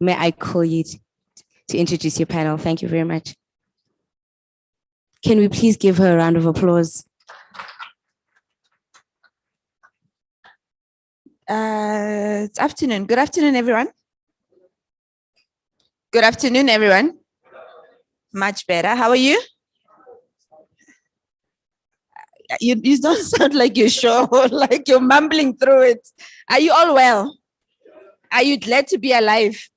may I call you to introduce your panel? Thank you very much. Can we please give her a round of applause? It's afternoon. Good afternoon, everyone. Good afternoon, everyone. Much better. How are you? You don't sound like you're sure, like you're mumbling through it. Are you all well? Are you glad to be alive?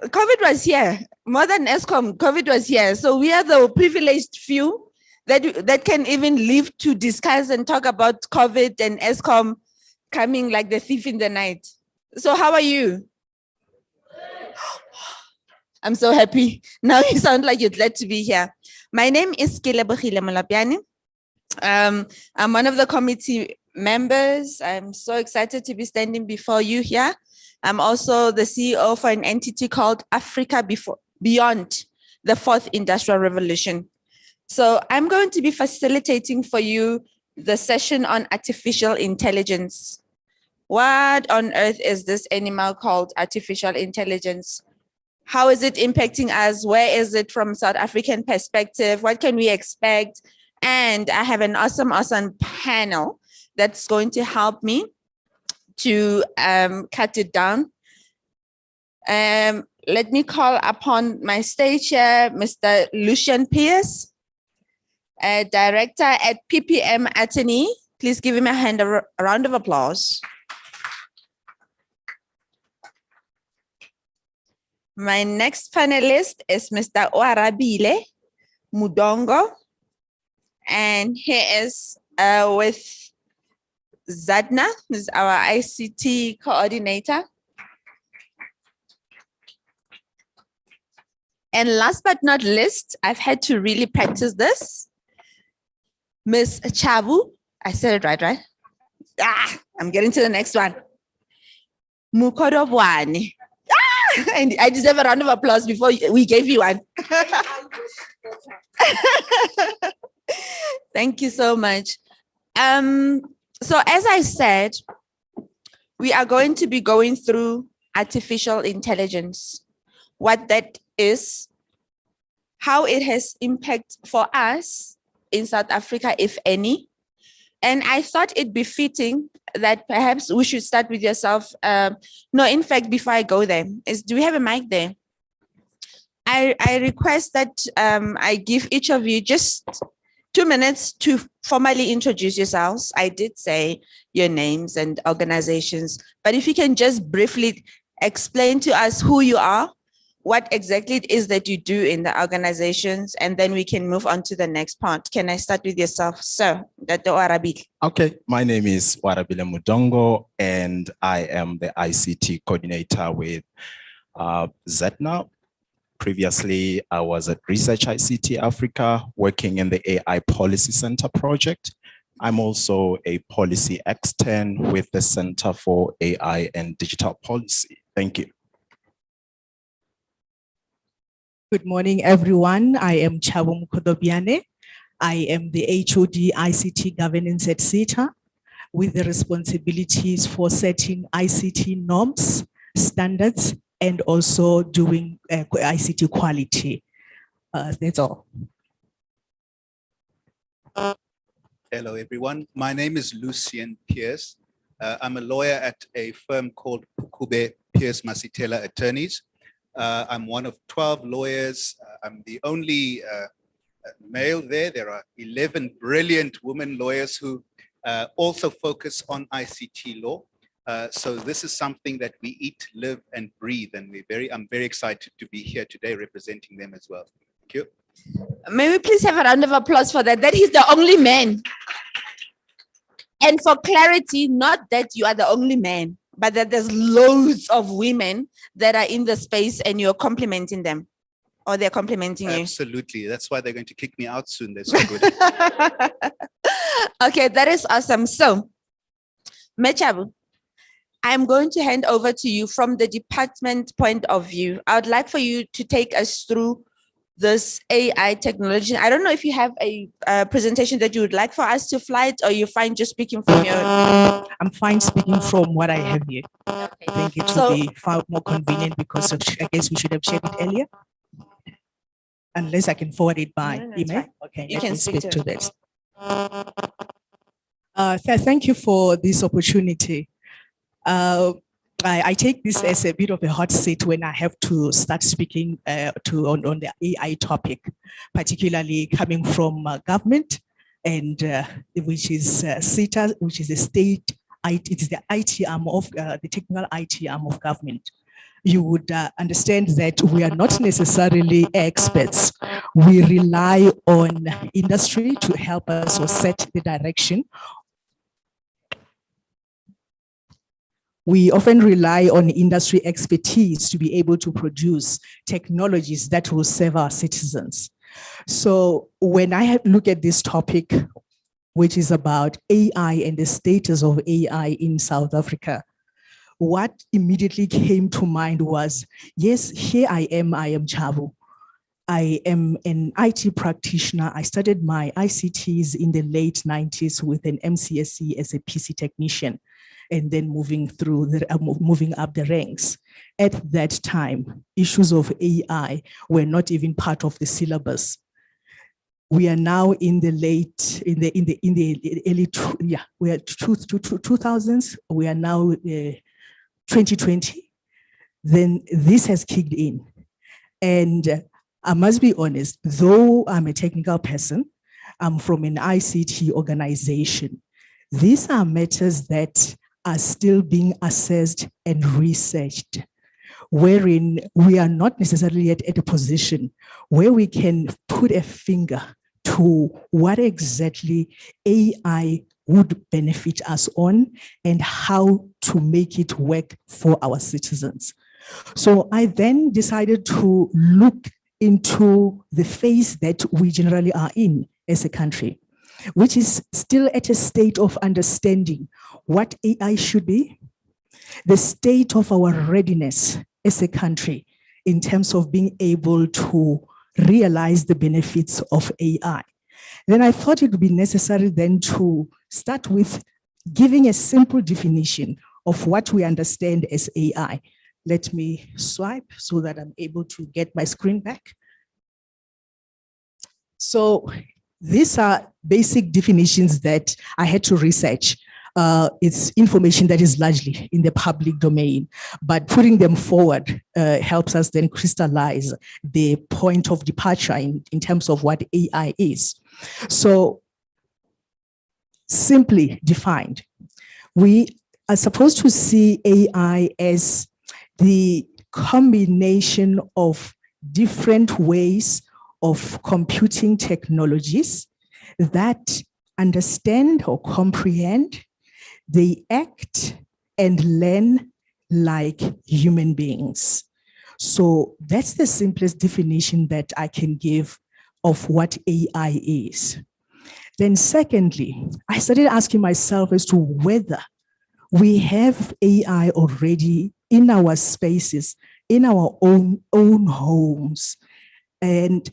COVID was here. More than ESCOM, COVID was here. So we are the privileged few that can even live to discuss and talk about COVID and ESCOM coming like the thief in the night. So how are you? I'm so happy. Now you sound like you're glad to be here. My name is Kelebogile Molapiane. I'm one of the committee members. I'm so excited to be standing before you here. I'm also the CEO for an entity called Africa Beyond the Fourth Industrial Revolution. So I'm going to be facilitating for you the session on artificial intelligence. What on earth is this animal called artificial intelligence? How is it impacting us? Where is it from South African perspective? What can we expect? And I have an awesome panel that's going to help me to cut it down. Let me call upon my stage chair, Mr. Lucien Pierce, a director at PPM Attorney. Please give him a round of applause. My next panelist is Mr. Oarabile Mudongo, and he is with Zadna, who's our ICT coordinator. And last but not least, I've had to really practice this. Ms. Chabu, I said it right? I'm getting to the next one. Mukodobwane. And I deserve a round of applause before we gave you one. Thank you so much. So as I said, we are going to be going through artificial intelligence, what that is, how it has impact for us in South Africa, if any. And I thought it befitting that perhaps we should start with yourself. No, in fact, before I go there, do we have a mic there? I request that I give each of you just 2 minutes to formally introduce yourselves. I did say your names and organizations, but if you can just briefly explain to us who you are, what exactly it is that you do in the organizations, and then we can move on to the next part. Can I start with yourself, sir? Dr. Oarabile. Okay, my name is Oarabile Mudongo, and I am the ICT coordinator with ZAIGF. Previously, I was at Research ICT Africa, working in the AI Policy Center project. I'm also a policy extern with the Center for AI and Digital Policy. Thank you. Good morning, everyone. I am Chabo Mukodobiane. I am the HOD ICT governance at ZAIGF with the responsibilities for setting ICT norms, standards, and also doing ICT quality. That's all. Hello, everyone. My name is Lucien Pierce. I'm a lawyer at a firm called Pukube Pierce Masitela Attorneys. I'm one of 12 lawyers. I'm the only male there. There are 11 brilliant women lawyers who also focus on ICT law. So this is something that we eat, live, and breathe, and I'm very excited to be here today representing them as well. Thank you. May we please have a round of applause for that? That he's the only man. And for clarity, not that you are the only man, but that there's loads of women that are in the space and you're complimenting them, or they're complimenting you. Absolutely. That's why they're going to kick me out soon. They're so good. Okay, that is awesome. So, Mechabu, I'm going to hand over to you from the department point of view. I would like for you to take us through this AI technology. I don't know if you have a presentation that you would like for us to fly it, or you're fine just speaking from your. I'm fine speaking from what I have here. I think it So- will be far more convenient because I guess we should have shared it earlier. Unless I can forward it by No, it's email. fine. Okay, You let can me speak speak to to it. this. Thank you for this opportunity. I take this as a bit of a hot seat when I have to start speaking on the AI topic, particularly coming from government, and which is CETA, which is the state. It is the IT arm of the technical IT arm of government. You would understand that we are not necessarily experts. We rely on industry to help us or set the direction. We often rely on industry expertise to be able to produce technologies that will serve our citizens. So when I look at this topic, which is about AI and the status of AI in South Africa, what immediately came to mind was, yes, here I am Chabu. I am an IT practitioner. I started my ICTs in the late 90s with an MCSE as a PC technician, and then moving up the ranks. At that time, issues of AI were not even part of the syllabus. We are now in the early, we are 2000s. We are now 2020. Then this has kicked in, and I must be honest, though I'm a technical person, I'm from an ICT organization. These are matters that are still being assessed and researched, wherein we are not necessarily yet at a position where we can put a finger to what exactly AI would benefit us on and how to make it work for our citizens. So I then decided to look into the phase that we generally are in as a country, which is still at a state of understanding what AI should be, the state of our readiness as a country in terms of being able to realize the benefits of AI. Then I thought it would be necessary then to start with giving a simple definition of what we understand as AI. Let me swipe so that I'm able to get my screen back. So these are basic definitions that I had to research. It's information that is largely in the public domain, but putting them forward helps us then crystallize the point of departure in terms of what AI is. So simply defined, we are supposed to see AI as the combination of different ways of computing technologies that understand or comprehend, they act and learn like human beings. So that's the simplest definition that I can give of what AI is. Then secondly, I started asking myself as to whether we have AI already in our spaces, in our own homes. And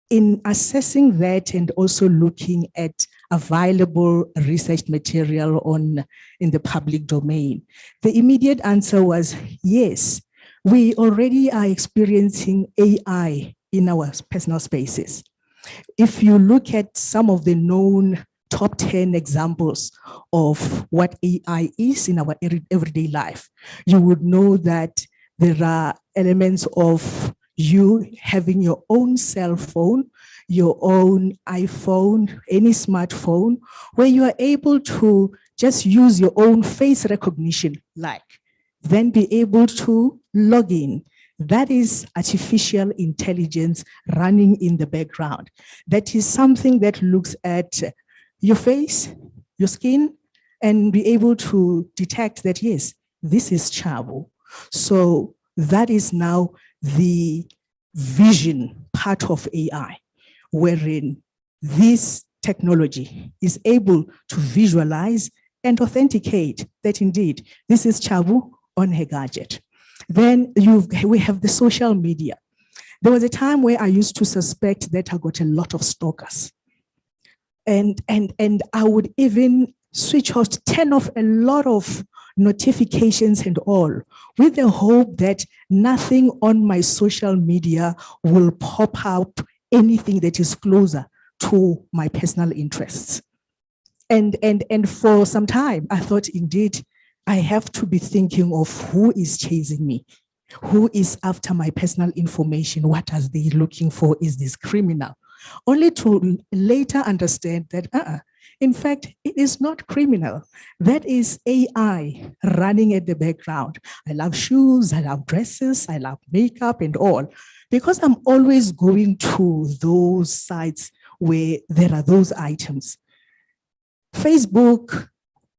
in assessing that and also looking at available research material in the public domain, the immediate answer was yes, we already are experiencing AI in our personal spaces. If you look at some of the known top 10 examples of what AI is in our everyday life, you would know that there are elements of you having your own cell phone, your own iPhone, any smartphone, where you are able to just use your own face recognition, then be able to log in. That is artificial intelligence running in the background. That is something that looks at your face, your skin, and be able to detect that, yes, this is Chabu. So that is now the vision part of AI, wherein this technology is able to visualize and authenticate that indeed this is Chabu on her gadget. Then we have the social media. There was a time where I used to suspect that I got a lot of stalkers. And I would even switch off, turn off a lot of notifications and all, with the hope that nothing on my social media will pop up anything that is closer to my personal interests. And for some time, I thought, indeed, I have to be thinking of who is chasing me, who is after my personal information, what are they looking for, is this criminal? Only to later understand that, in fact, it is not criminal. That is AI running at the background. I love shoes, I love dresses, I love makeup and all, because I'm always going to those sites where there are those items. Facebook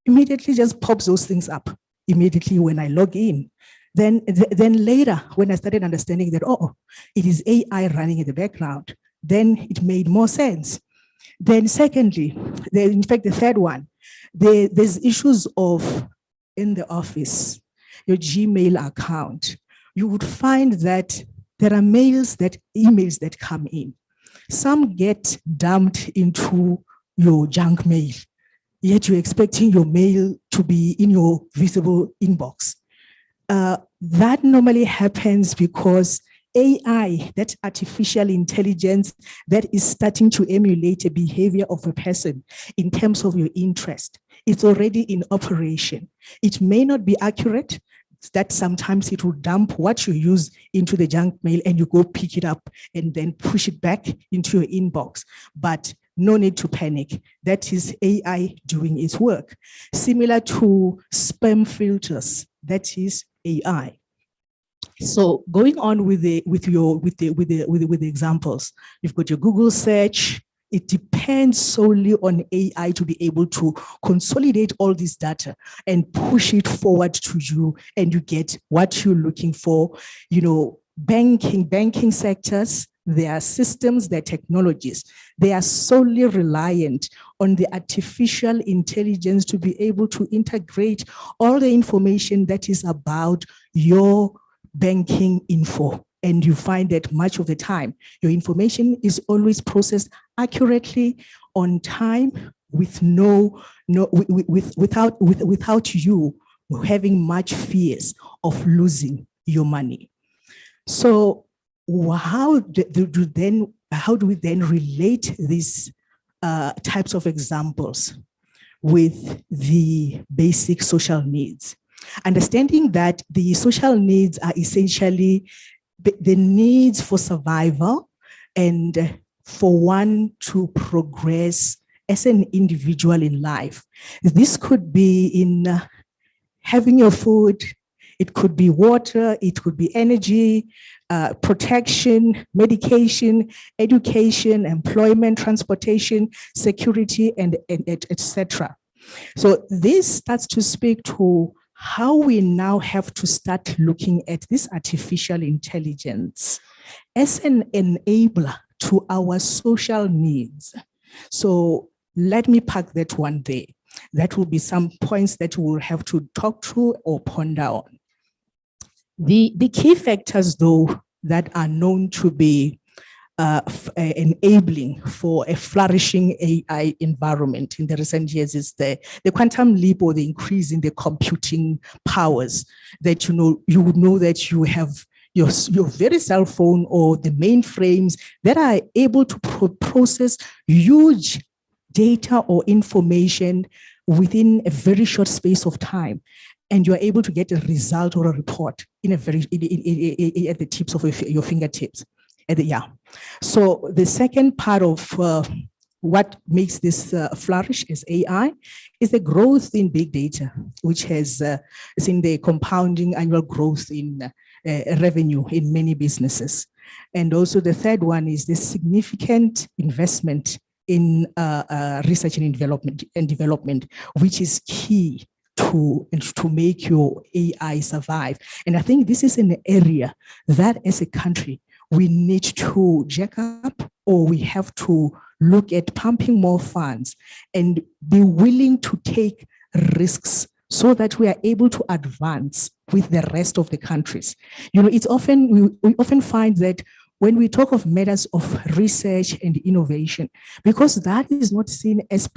immediately just pops those things up immediately when I log in. Then later, when I started understanding that, oh, it is AI running in the background, then it made more sense. Then secondly, in fact, the third one, there's issues of in the office, your Gmail account. You would find that there are emails that come in. Some get dumped into your junk mail, yet you're expecting your mail to be in your visible inbox. That normally happens because AI, that artificial intelligence that is starting to emulate a behavior of a person in terms of your interest, it's already in operation. It may not be accurate, that sometimes it will dump what you use into the junk mail and you go pick it up and then push it back into your inbox. But no need to panic. That is AI doing its work. Similar to spam filters, that is AI. So going on with the examples, you've got your Google search. It depends solely on AI to be able to consolidate all this data and push it forward to you, and you get what you're looking for. You know, banking sectors, their systems, their technologies, they are solely reliant on the artificial intelligence to be able to integrate all the information that is about your banking info. And you find that much of the time, your information is always processed accurately, on time, with without you having much fears of losing your money. So how do we then relate these types of examples with the basic social needs? Understanding that the social needs are essentially the needs for survival and for one to progress as an individual in life. This could be in having your food, it could be water, it could be energy, protection, medication, education, employment, transportation, security, and etc. So this starts to speak to how we now have to start looking at this artificial intelligence as an enabler to our social needs. So let me park that one there. That will be some points that we'll have to talk through or ponder on. The key factors, though, that are known to be enabling for a flourishing AI environment in the recent years is the quantum leap, or the increase in the computing powers that you would know that you have your very cell phone or the mainframes that are able to process huge data or information within a very short space of time. And you're able to get a result or a report in at the tips of your fingertips. So the second part of what makes this flourish as AI is the growth in big data, which has seen the compounding annual growth in revenue in many businesses. And also the third one is the significant investment in research and development, which is key to make your AI survive. And I think this is an area that as a country, we need to jack up, or we have to look at pumping more funds and be willing to take risks so that we are able to advance with the rest of the countries. It's often, we often find that when we talk of matters of research and innovation, because that is not seen as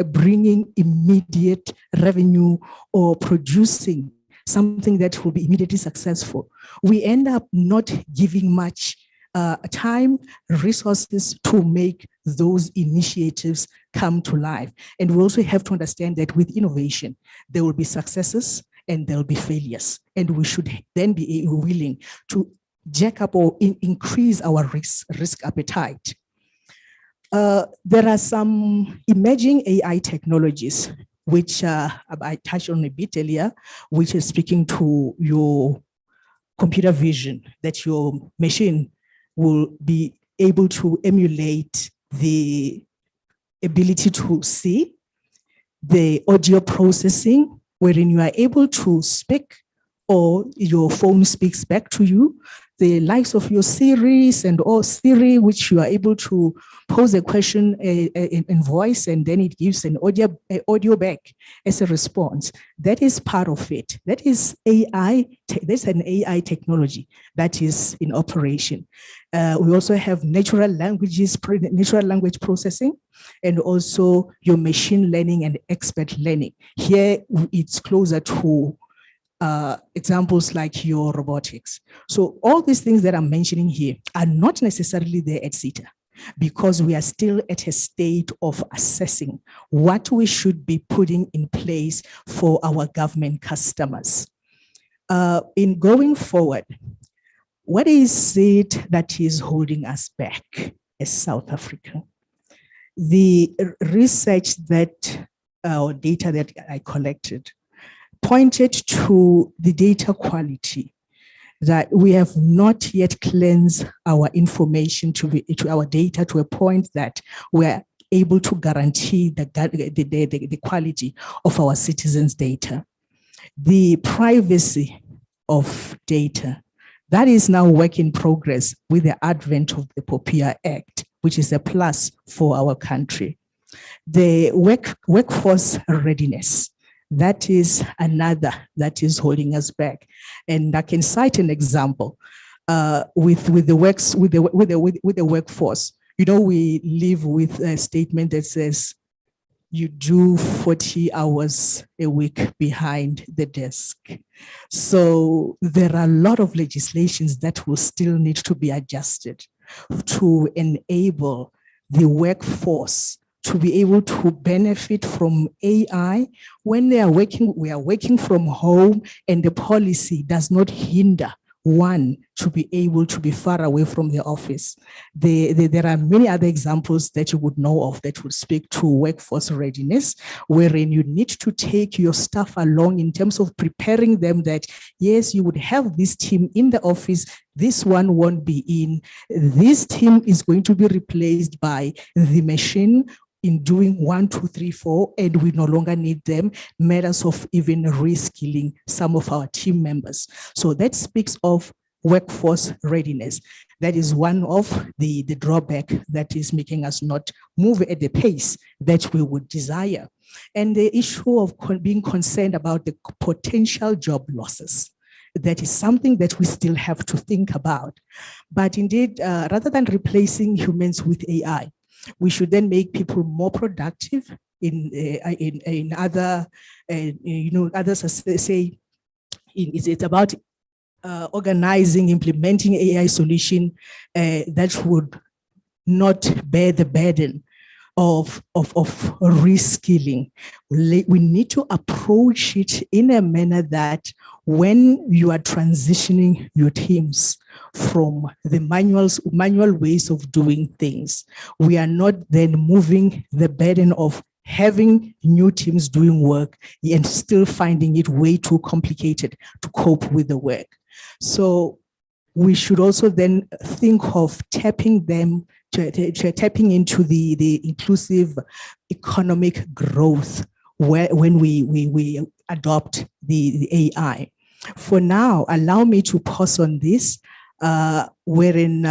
bringing immediate revenue or producing something that will be immediately successful, we end up not giving much time, resources to make those initiatives come to life. And we also have to understand that with innovation, there will be successes and there will be failures. And we should then be willing to jack up or increase our risk appetite. There are some emerging AI technologies, which I touched on a bit earlier, which is speaking to your computer vision, that your machine will be able to emulate the ability to see, the audio processing, wherein you are able to speak or your phone speaks back to you, the likes of your Siris and or Siri, which you are able to pose a question in voice, and then it gives an audio back as a response. That is part of it. That is AI. There's an AI technology that is in operation. We also have natural language processing, and also your machine learning and expert learning. Here, it's closer to examples like your robotics. So all these things that I'm mentioning here are not necessarily there at ZAIGF, because we are still at a state of assessing what we should be putting in place for our government customers. In going forward, what is it that is holding us back as South Africa? The research that, or data that I collected, pointed to the data quality, that we have not yet cleansed our information to our data to a point that we're able to guarantee the quality of our citizens' data. The privacy of data, that is now work in progress with the advent of the POPIA Act, which is a plus for our country. The workforce readiness, that is another that is holding us back. And I can cite an example with the workforce. You know, we live with a statement that says you do 40 hours a week behind the desk. So there are a lot of legislations that will still need to be adjusted to enable the workforce to be able to benefit from AI when we are working from home, and the policy does not hinder one to be able to be far away from the office. There are many other examples that you would know of that would speak to workforce readiness, wherein you need to take your staff along in terms of preparing them that, yes, you would have this team in the office, this one won't be in, this team is going to be replaced by the machine in doing 1, 2, 3, 4, and we no longer need them, matters of even reskilling some of our team members. So that speaks of workforce readiness. That is one of the drawback that is making us not move at the pace that we would desire. And the issue of being concerned about the potential job losses. That is something that we still have to think about. But indeed, rather than replacing humans with AI, we should then make people more productive in other, others say it's about organizing, implementing AI solution that would not bear the burden of reskilling. We need to approach it in a manner that when you are transitioning your teams from the manual ways of doing things, we are not then moving the burden of having new teams doing work and still finding it way too complicated to cope with the work. So we should also then think of tapping them, tapping into the inclusive economic growth when we adopt the AI. For now, allow me to pause on this, wherein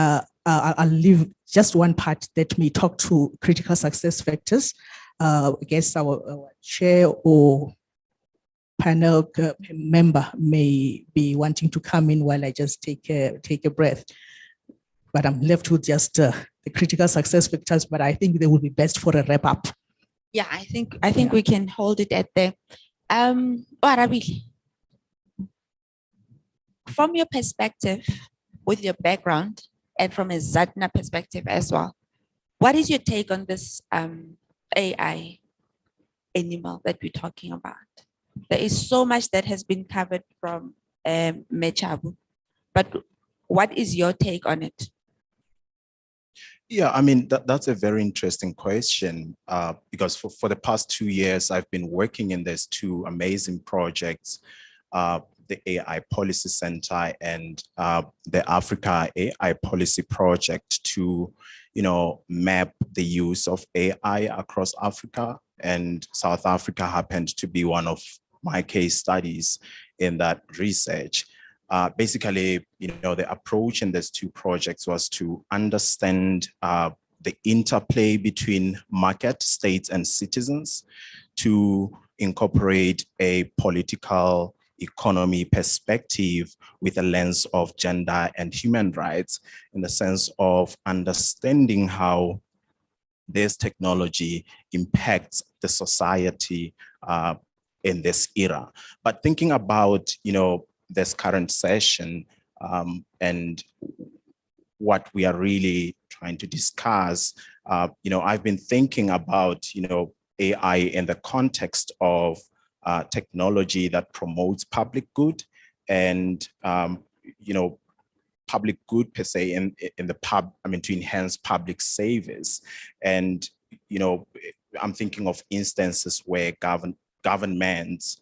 I'll leave just one part that may talk to critical success factors. I guess our chair or panel member may be wanting to come in while I just take a breath. but I'm left with just the critical success factors, but I think they will be best for a wrap up. Yeah, I think we can hold it at there. Arabile, from your perspective, with your background, and from a ZATNA perspective as well, what is your take on this AI animal that we're talking about? There is so much that has been covered from Mechabu, but what is your take on it? Yeah, I mean, that's a very interesting question because for the past 2 years, I've been working in these two amazing projects, the AI Policy Center and the Africa AI Policy Project to, map the use of AI across Africa. And South Africa happened to be one of my case studies in that research. Basically, the approach in these two projects was to understand the interplay between market, states, and citizens, to incorporate a political economy perspective with a lens of gender and human rights, in the sense of understanding how this technology impacts the society in this era. But thinking about, this current session and what we are really trying to discuss, I've been thinking about, AI in the context of technology that promotes public good and, public good per se in the to enhance public service. And, I'm thinking of instances where governments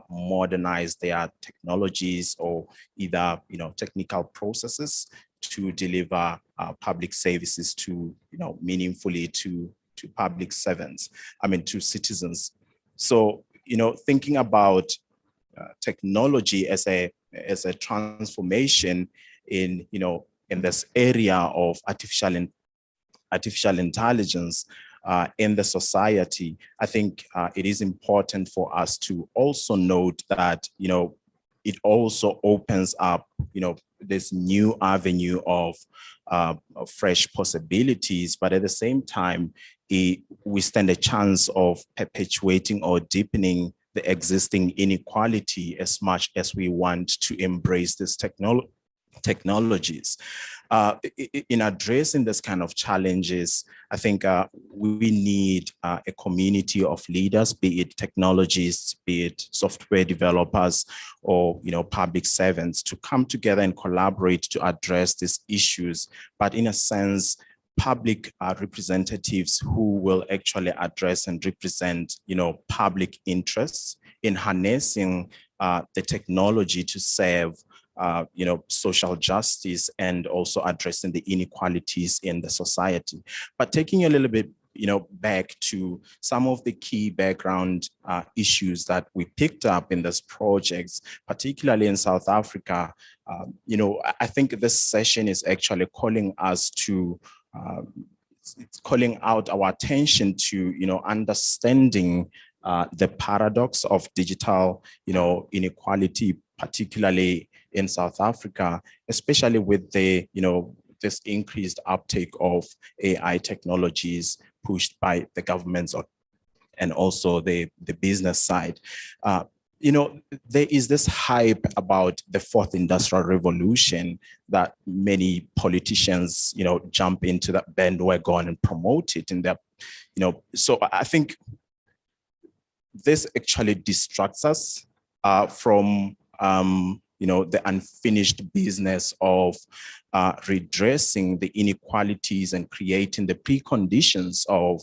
modernize their technologies or either, technical processes to deliver public services to, meaningfully to public servants, to citizens. So, thinking about technology as a transformation in, in this area of artificial intelligence in the society, I think it is important for us to also note that, it also opens up, this new avenue of fresh possibilities, but at the same time, we stand a chance of perpetuating or deepening the existing inequality as much as we want to embrace this technologies. In addressing this kind of challenges, I think we need a community of leaders, be it technologists, be it software developers, or public servants, to come together and collaborate to address these issues. But in a sense, public representatives who will actually address and represent, public interests in harnessing the technology to serve social justice and also addressing the inequalities in the society. But taking a little bit, back to some of the key background issues that we picked up in this project, particularly in South Africa, I think this session is actually calling us to it's calling out our attention to, understanding the paradox of digital, inequality, particularly in South Africa, especially with the, this increased uptake of AI technologies pushed by the governments and also the business side. There is this hype about the fourth industrial revolution that many politicians, jump into that bandwagon and promote it in their, so I think this actually distracts us from, the unfinished business of redressing the inequalities and creating the preconditions of,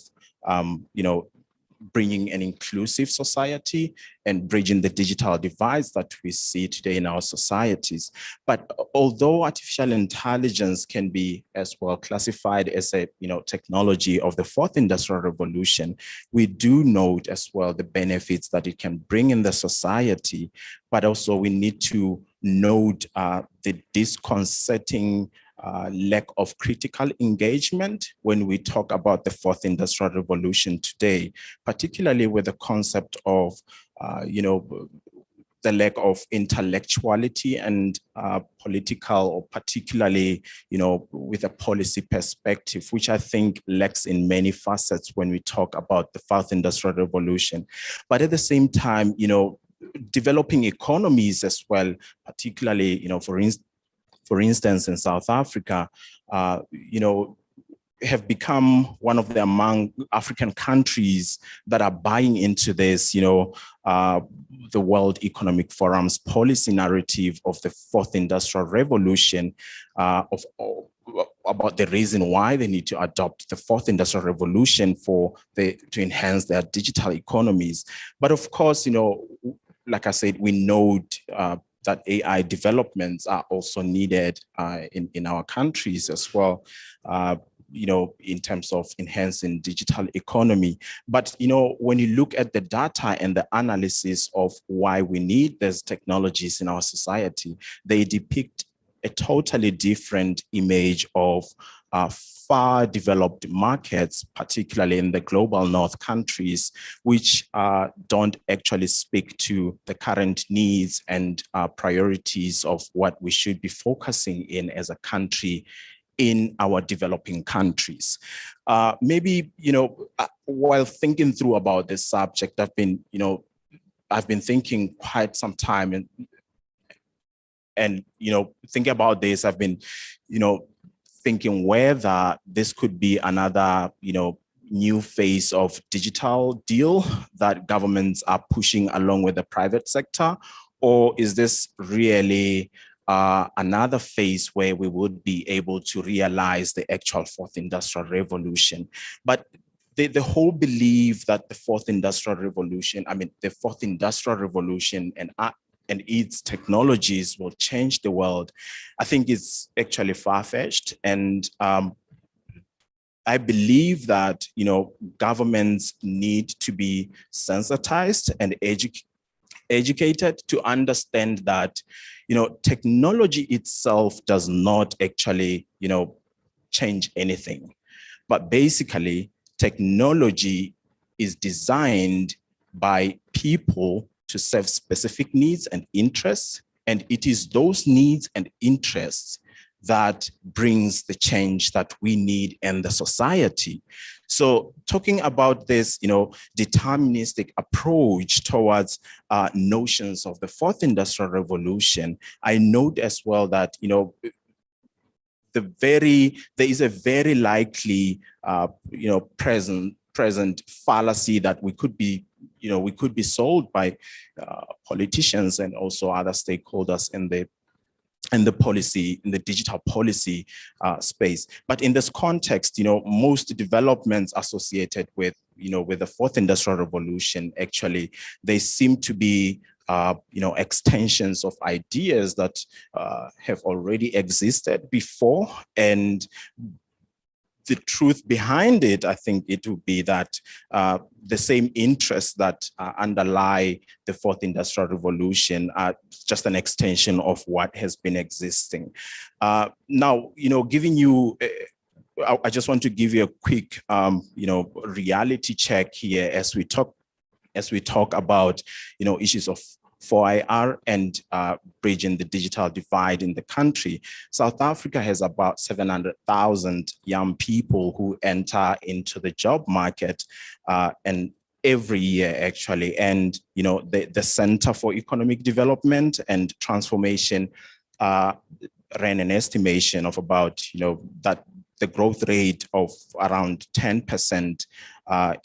bringing an inclusive society and bridging the digital divides that we see today in our societies. But although artificial intelligence can be as well classified as a technology of the fourth industrial revolution, we do note as well the benefits that it can bring in the society, but also we need to note the disconcerting lack of critical engagement when we talk about the fourth industrial revolution today, particularly with the concept of, the lack of intellectuality and political, or particularly, with a policy perspective, which I think lacks in many facets when we talk about the fourth industrial revolution. But at the same time, developing economies as well, particularly, for instance, in South Africa, have become one of the among African countries that are buying into this, the World Economic Forum's policy narrative of the fourth industrial revolution, about the reason why they need to adopt the fourth industrial revolution to enhance their digital economies. But of course, like I said, we know that AI developments are also needed in our countries as well. In terms of enhancing digital economy. But, when you look at the data and the analysis of why we need these technologies in our society, they depict a totally different image of far developed markets, particularly in the global north countries, which don't actually speak to the current needs and priorities of what we should be focusing in as a country in our developing countries. Maybe, while thinking through about this subject, I've been thinking quite some time and thinking about this, I've been, thinking whether this could be another, new phase of digital deal that governments are pushing along with the private sector, or is this really another phase where we would be able to realize the actual fourth industrial revolution? But the whole belief that the fourth industrial revolution and its technologies will change the world, I think it's actually far-fetched. And I believe that, governments need to be sensitized and educated to understand that, technology itself does not actually, change anything. But basically, technology is designed by people to serve specific needs and interests. And it is those needs and interests that brings the change that we need in the society. So talking about this, deterministic approach towards notions of the fourth industrial revolution, I note as well that, there is a very likely, present fallacy that we could be sold by politicians and also other stakeholders in the digital policy space. But in this context, most developments associated with the fourth industrial revolution, actually, they seem to be extensions of ideas that have already existed before. And the truth behind it, I think it would be that the same interests that underlie the fourth industrial revolution are just an extension of what has been existing. Now, giving you, I just want to give you a quick, reality check here as we talk about, issues of 4IR and bridging the digital divide in the country. South Africa has about 700,000 young people who enter into the job market and every year, actually. And, the Center for Economic Development and Transformation ran an estimation of about, that the growth rate of around 10%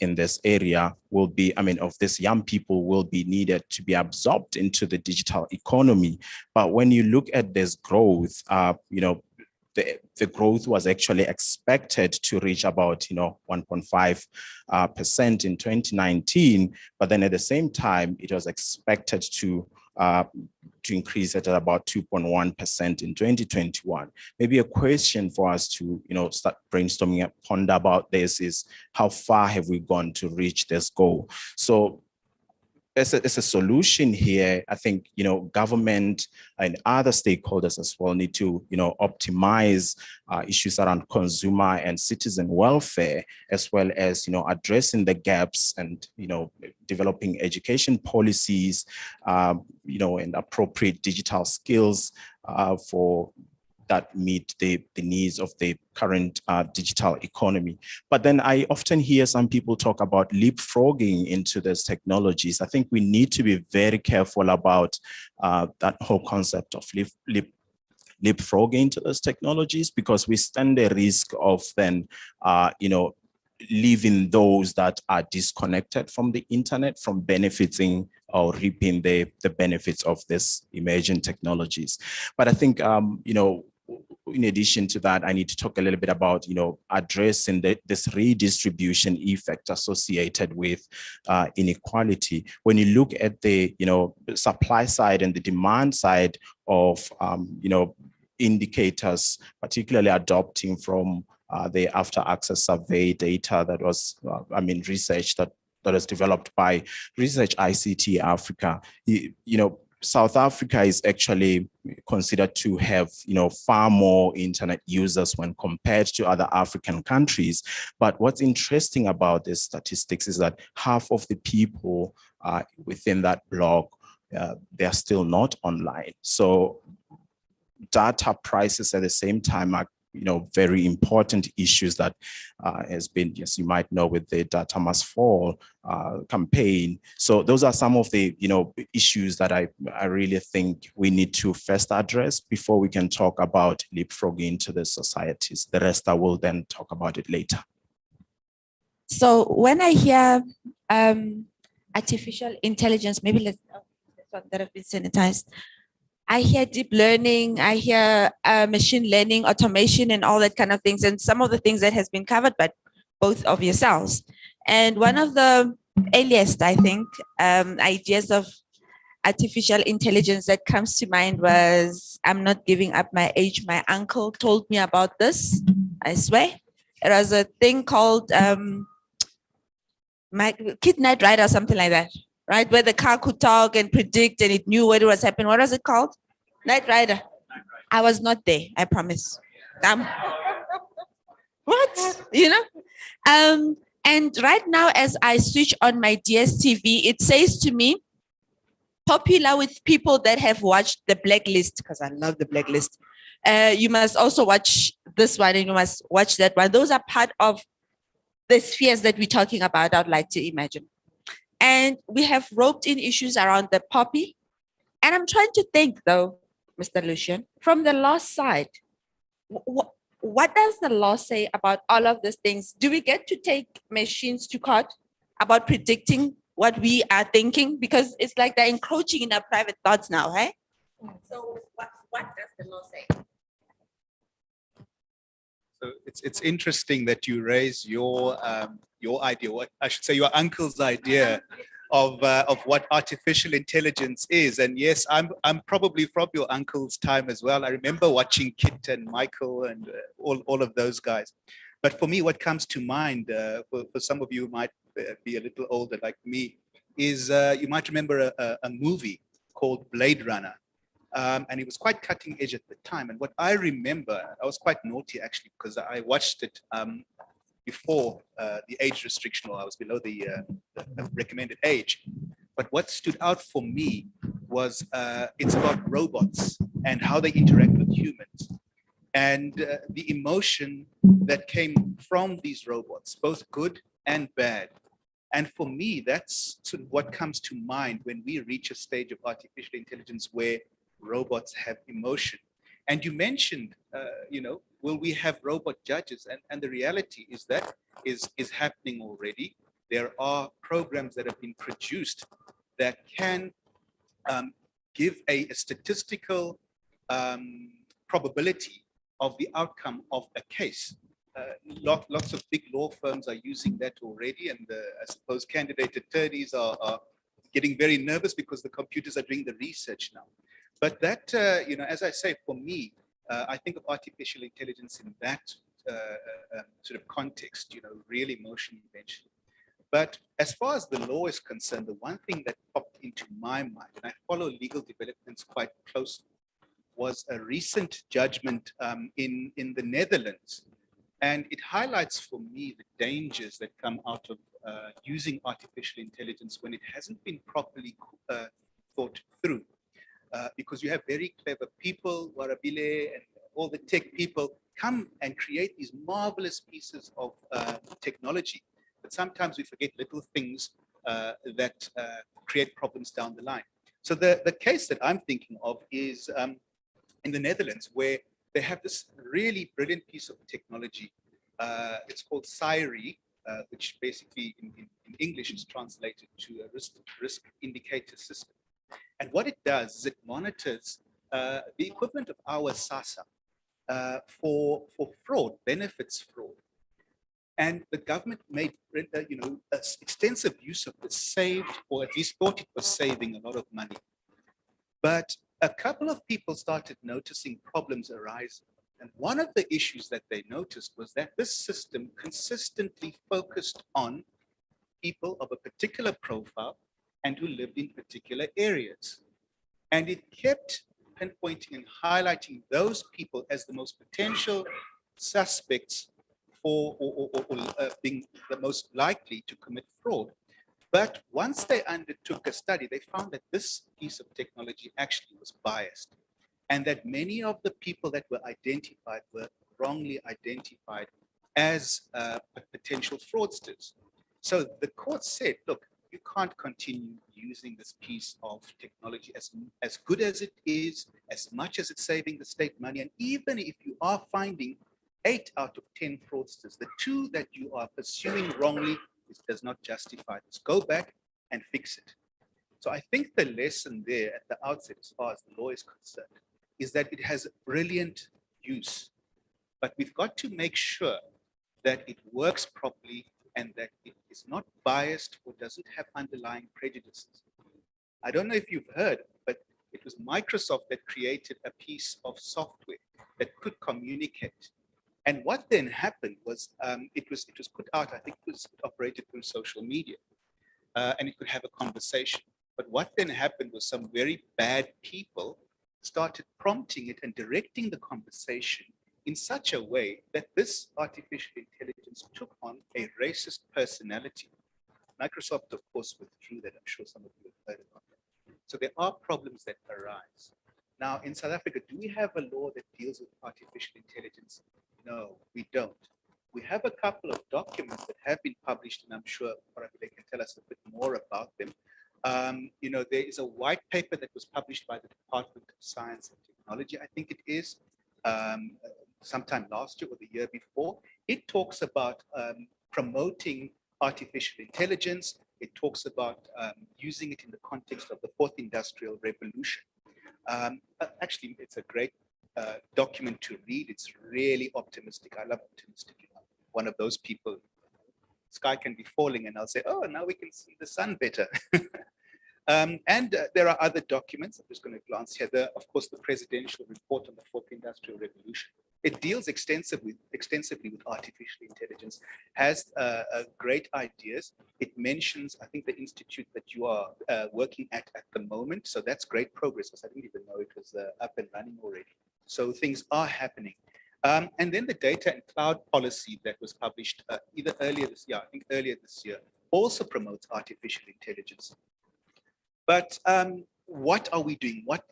in this area will be, of this young people will be needed to be absorbed into the digital economy. But when you look at this growth, the growth was actually expected to reach about 1.5% in 2019, but then at the same time it was expected to increase at about 2.1% in 2021. Maybe a question for us to start brainstorming and ponder about this is, how far have we gone to reach this goal? So as a solution here, I think, government and other stakeholders as well need to, optimize issues around consumer and citizen welfare, as well as, addressing the gaps and, developing education policies, and appropriate digital skills for that meet the needs of the current digital economy. But then I often hear some people talk about leapfrogging into these technologies. I think we need to be very careful about that whole concept of leapfrogging into those technologies, because we stand the risk of then, leaving those that are disconnected from the internet from benefiting or reaping the benefits of this emerging technologies. But I think, in addition to that, I need to talk a little bit about, addressing this redistribution effect associated with inequality. When you look at the, supply side and the demand side of, indicators, particularly adopting from the after access survey data that was, research that was developed by Research ICT Africa, South Africa is actually considered to have, far more internet users when compared to other African countries. But what's interesting about these statistics is that half of the people within that block, they're still not online. So data prices at the same time are, very important issues that has been, yes, you might know, with the Data Must Fall campaign. So those are some of the, issues that I really think we need to first address before we can talk about leapfrogging into the societies. The rest I will then talk about it later. So when I hear artificial intelligence, maybe let's this one that have been sanitized. I hear deep learning, I hear machine learning, automation, and all that kind of things, and some of the things that has been covered by both of yourselves. And one of the earliest, I think, ideas of artificial intelligence that comes to mind was, I'm not giving up my age, my uncle told me about this, I swear. It was a thing called Kid Night Ride or something like that. Right, where the car could talk and predict and it knew what was happening. What was it called? Night Rider. I was not there, I promise. What? And right now, as I switch on my DSTV, it says to me, popular with people that have watched The Blacklist, because I love The Blacklist. You must also watch this one and you must watch that one. Those are part of the spheres that we're talking about, I'd like to imagine. And we have roped in issues around the poppy. And I'm trying to think, though, Mr. Lucien, from the law side, what does the law say about all of these things? Do we get to take machines to court about predicting what we are thinking? Because it's like they're encroaching in our private thoughts now, hey? So what does the law say? So it's interesting that you raise your idea, what I should say, your uncle's idea of what artificial intelligence is. And yes, I'm probably from your uncle's time as well. I remember watching Kit and Michael and all of those guys. But for me, what comes to mind, for some of you who might be a little older like me, is you might remember a movie called Blade Runner. And it was quite cutting edge at the time. And what I remember, I was quite naughty actually, because I watched it before the age restriction, or I was below the recommended age. But what stood out for me was it's about robots and how they interact with humans, and the emotion that came from these robots, both good and bad. And for me, that's sort of what comes to mind when we reach a stage of artificial intelligence where robots have emotion. And you mentioned, will we have robot judges? And the reality is that is happening already. There are programs that have been produced that can give a statistical probability of the outcome of a case. Lots of big law firms are using that already, and I suppose candidate attorneys are getting very nervous because the computers are doing the research now. But that, as I say, for me, I think of artificial intelligence in that sort of context, real emotion eventually. But as far as the law is concerned, the one thing that popped into my mind, and I follow legal developments quite closely, was a recent judgment in the Netherlands. And it highlights for me the dangers that come out of using artificial intelligence when it hasn't been properly thought through. Because you have very clever people, Warabile and all the tech people come and create these marvelous pieces of technology. But sometimes we forget little things that create problems down the line. So the case that I'm thinking of is in the Netherlands, where they have this really brilliant piece of technology. It's called ZAIGF, which basically in English is translated to a risk indicator system. And what it does is it monitors the equivalent of our SASA for fraud, benefits fraud. And the government made extensive use of this, saved, or at least thought it was saving a lot of money. But a couple of people started noticing problems arising. And one of the issues that they noticed was that this system consistently focused on people of a particular profile and who lived in particular areas. And it kept pinpointing and highlighting those people as the most potential suspects for being the most likely to commit fraud. But once they undertook a study, they found that this piece of technology actually was biased, and that many of the people that were identified were wrongly identified as potential fraudsters. So the court said, look, you can't continue using this piece of technology as good as it is, as much as it's saving the state money. And even if you are finding 8 out of 10 fraudsters, the 2 that you are pursuing wrongly, it does not justify this. Go back and fix it. So I think the lesson there at the outset, as far as the law is concerned, is that it has brilliant use, but we've got to make sure that it works properly and that it is not biased or doesn't have underlying prejudices. I don't know if you've heard, but it was Microsoft that created a piece of software that could communicate. And what then happened was it was put out, I think it was operated through social media, and it could have a conversation. But what then happened was some very bad people started prompting it and directing the conversation in such a way that this artificial intelligence took on a racist personality. Microsoft, of course, withdrew that. I'm sure some of you have heard about that. So there are problems that arise. Now, in South Africa, do we have a law that deals with artificial intelligence? No, we don't. We have a couple of documents that have been published, and I'm sure Parabile can tell us a bit more about them. There is a white paper that was published by the Department of Science and Technology, I think it is, sometime last year or the year before. It talks about promoting artificial intelligence. It talks about using it in the context of the 4th Industrial Revolution. Actually, it's a great document to read. It's really optimistic. I love optimistic. One of those people, sky can be falling and I'll say, oh, now we can see the sun better. There are other documents. I'm just going to glance here. Of course, the presidential report on the 4th Industrial Revolution. It deals extensively with artificial intelligence, has great ideas. It mentions, I think, the institute that you are working at the moment. So that's great progress, because I didn't even know it was up and running already. So things are happening. And then the data and cloud policy that was published either earlier this year, I think earlier this year, also promotes artificial intelligence. But what are we doing? What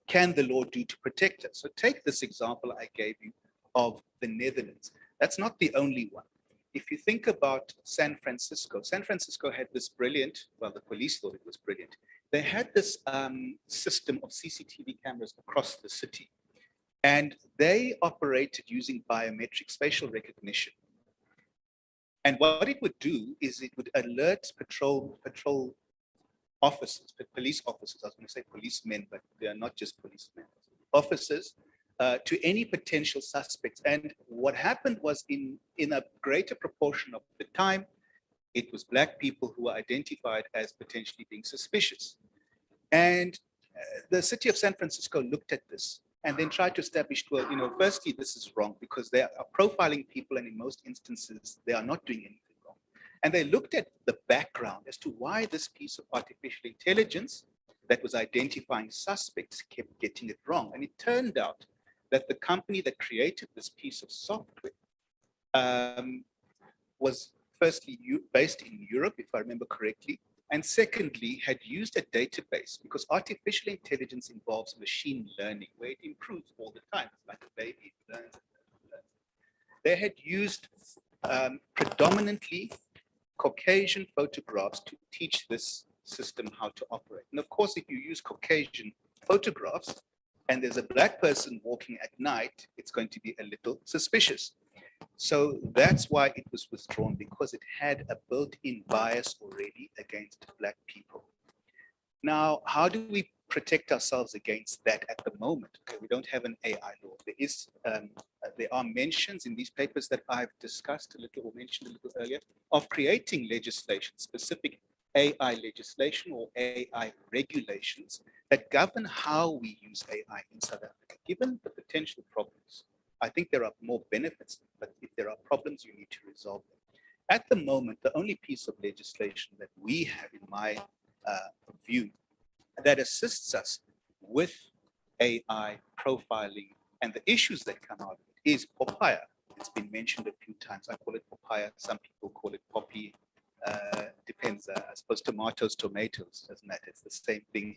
can the law do to protect us? So take this example I gave you of the Netherlands. That's not the only one. If you think about San Francisco had this brilliant, well, the police thought it was brilliant. They had this system of CCTV cameras across the city, and they operated using biometric facial recognition. And what it would do is it would alert patrol officers, police officers, I was going to say policemen, but they are not just policemen, officers, to any potential suspects. And what happened was in a greater proportion of the time, it was Black people who were identified as potentially being suspicious. And the city of San Francisco looked at this and then tried to establish, well, firstly, this is wrong because they are profiling people, and in most instances, they are not doing anything wrong. And they looked at the background as to why this piece of artificial intelligence that was identifying suspects kept getting it wrong. And it turned out that the company that created this piece of software was firstly based in Europe, if I remember correctly, and secondly, had used a database, because artificial intelligence involves machine learning, where it improves all the time. It's like a baby, it learns and learns. They had used predominantly Caucasian photographs to teach this system how to operate. And of course, if you use Caucasian photographs and there's a black person walking at night, it's going to be a little suspicious. So that's why it was withdrawn, because it had a built-in bias already against black people. Now, how do we protect ourselves against that at the moment? Okay, we don't have an AI law. There are mentions in these papers that I've discussed a little or mentioned a little earlier of creating legislation, specific AI legislation or AI regulations that govern how we use AI in South Africa. Given the potential problems, I think there are more benefits, but if there are problems, you need to resolve them. At the moment, the only piece of legislation that we have, in my view, that assists us with AI profiling and the issues that come out of it is papaya. It's been mentioned a few times. I call it papaya. Some people call it poppy. Depends. I suppose tomatoes, doesn't matter. It's the same thing.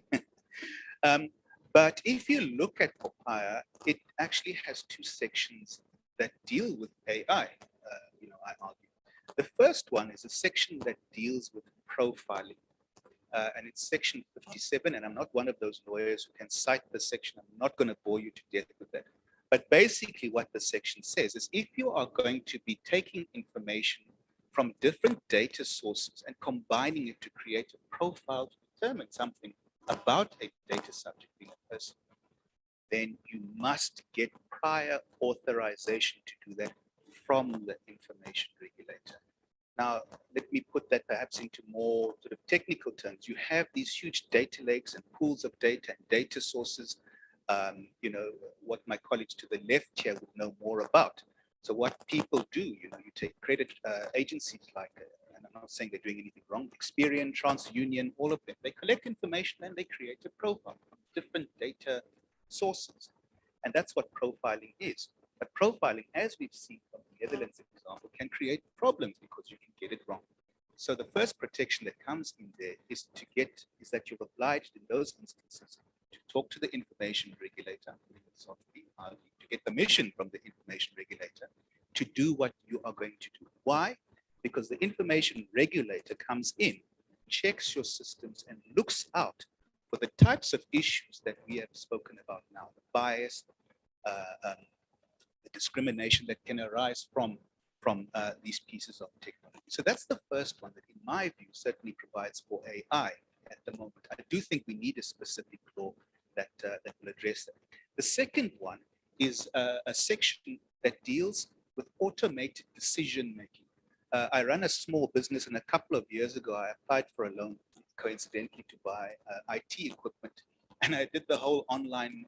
But if you look at papaya, it actually has two sections that deal with AI, I argue. The first one is a section that deals with profiling. And it's section 57, and I'm not one of those lawyers who can cite the section. I'm not going to bore you to death with that. But basically what the section says is if you are going to be taking information from different data sources and combining it to create a profile to determine something about a data subject being a person, then you must get prior authorization to do that from the information regulator. Now, let me put that perhaps into more sort of technical terms. You have these huge data lakes and pools of data and data sources, what my colleagues to the left here would know more about. So what people do, you take credit agencies like, and I'm not saying they're doing anything wrong, Experian, TransUnion, all of them, they collect information and they create a profile from different data sources. And that's what profiling is. But profiling, as we've seen from the Netherlands example, can create problems because you can get it wrong. So the first protection that comes in there is that you're obliged in those instances to talk to the information regulator, to get permission from the information regulator to do what you are going to do. Why? Because the information regulator comes in, checks your systems and looks out for the types of issues that we have spoken about now, the bias, the discrimination that can arise from these pieces of technology. So that's the first one that, in my view, certainly provides for AI at the moment. I do think we need a specific law that will address that. The second one is a section that deals with automated decision-making. I run a small business, and a couple of years ago, I applied for a loan, coincidentally, to buy IT equipment. And I did the whole online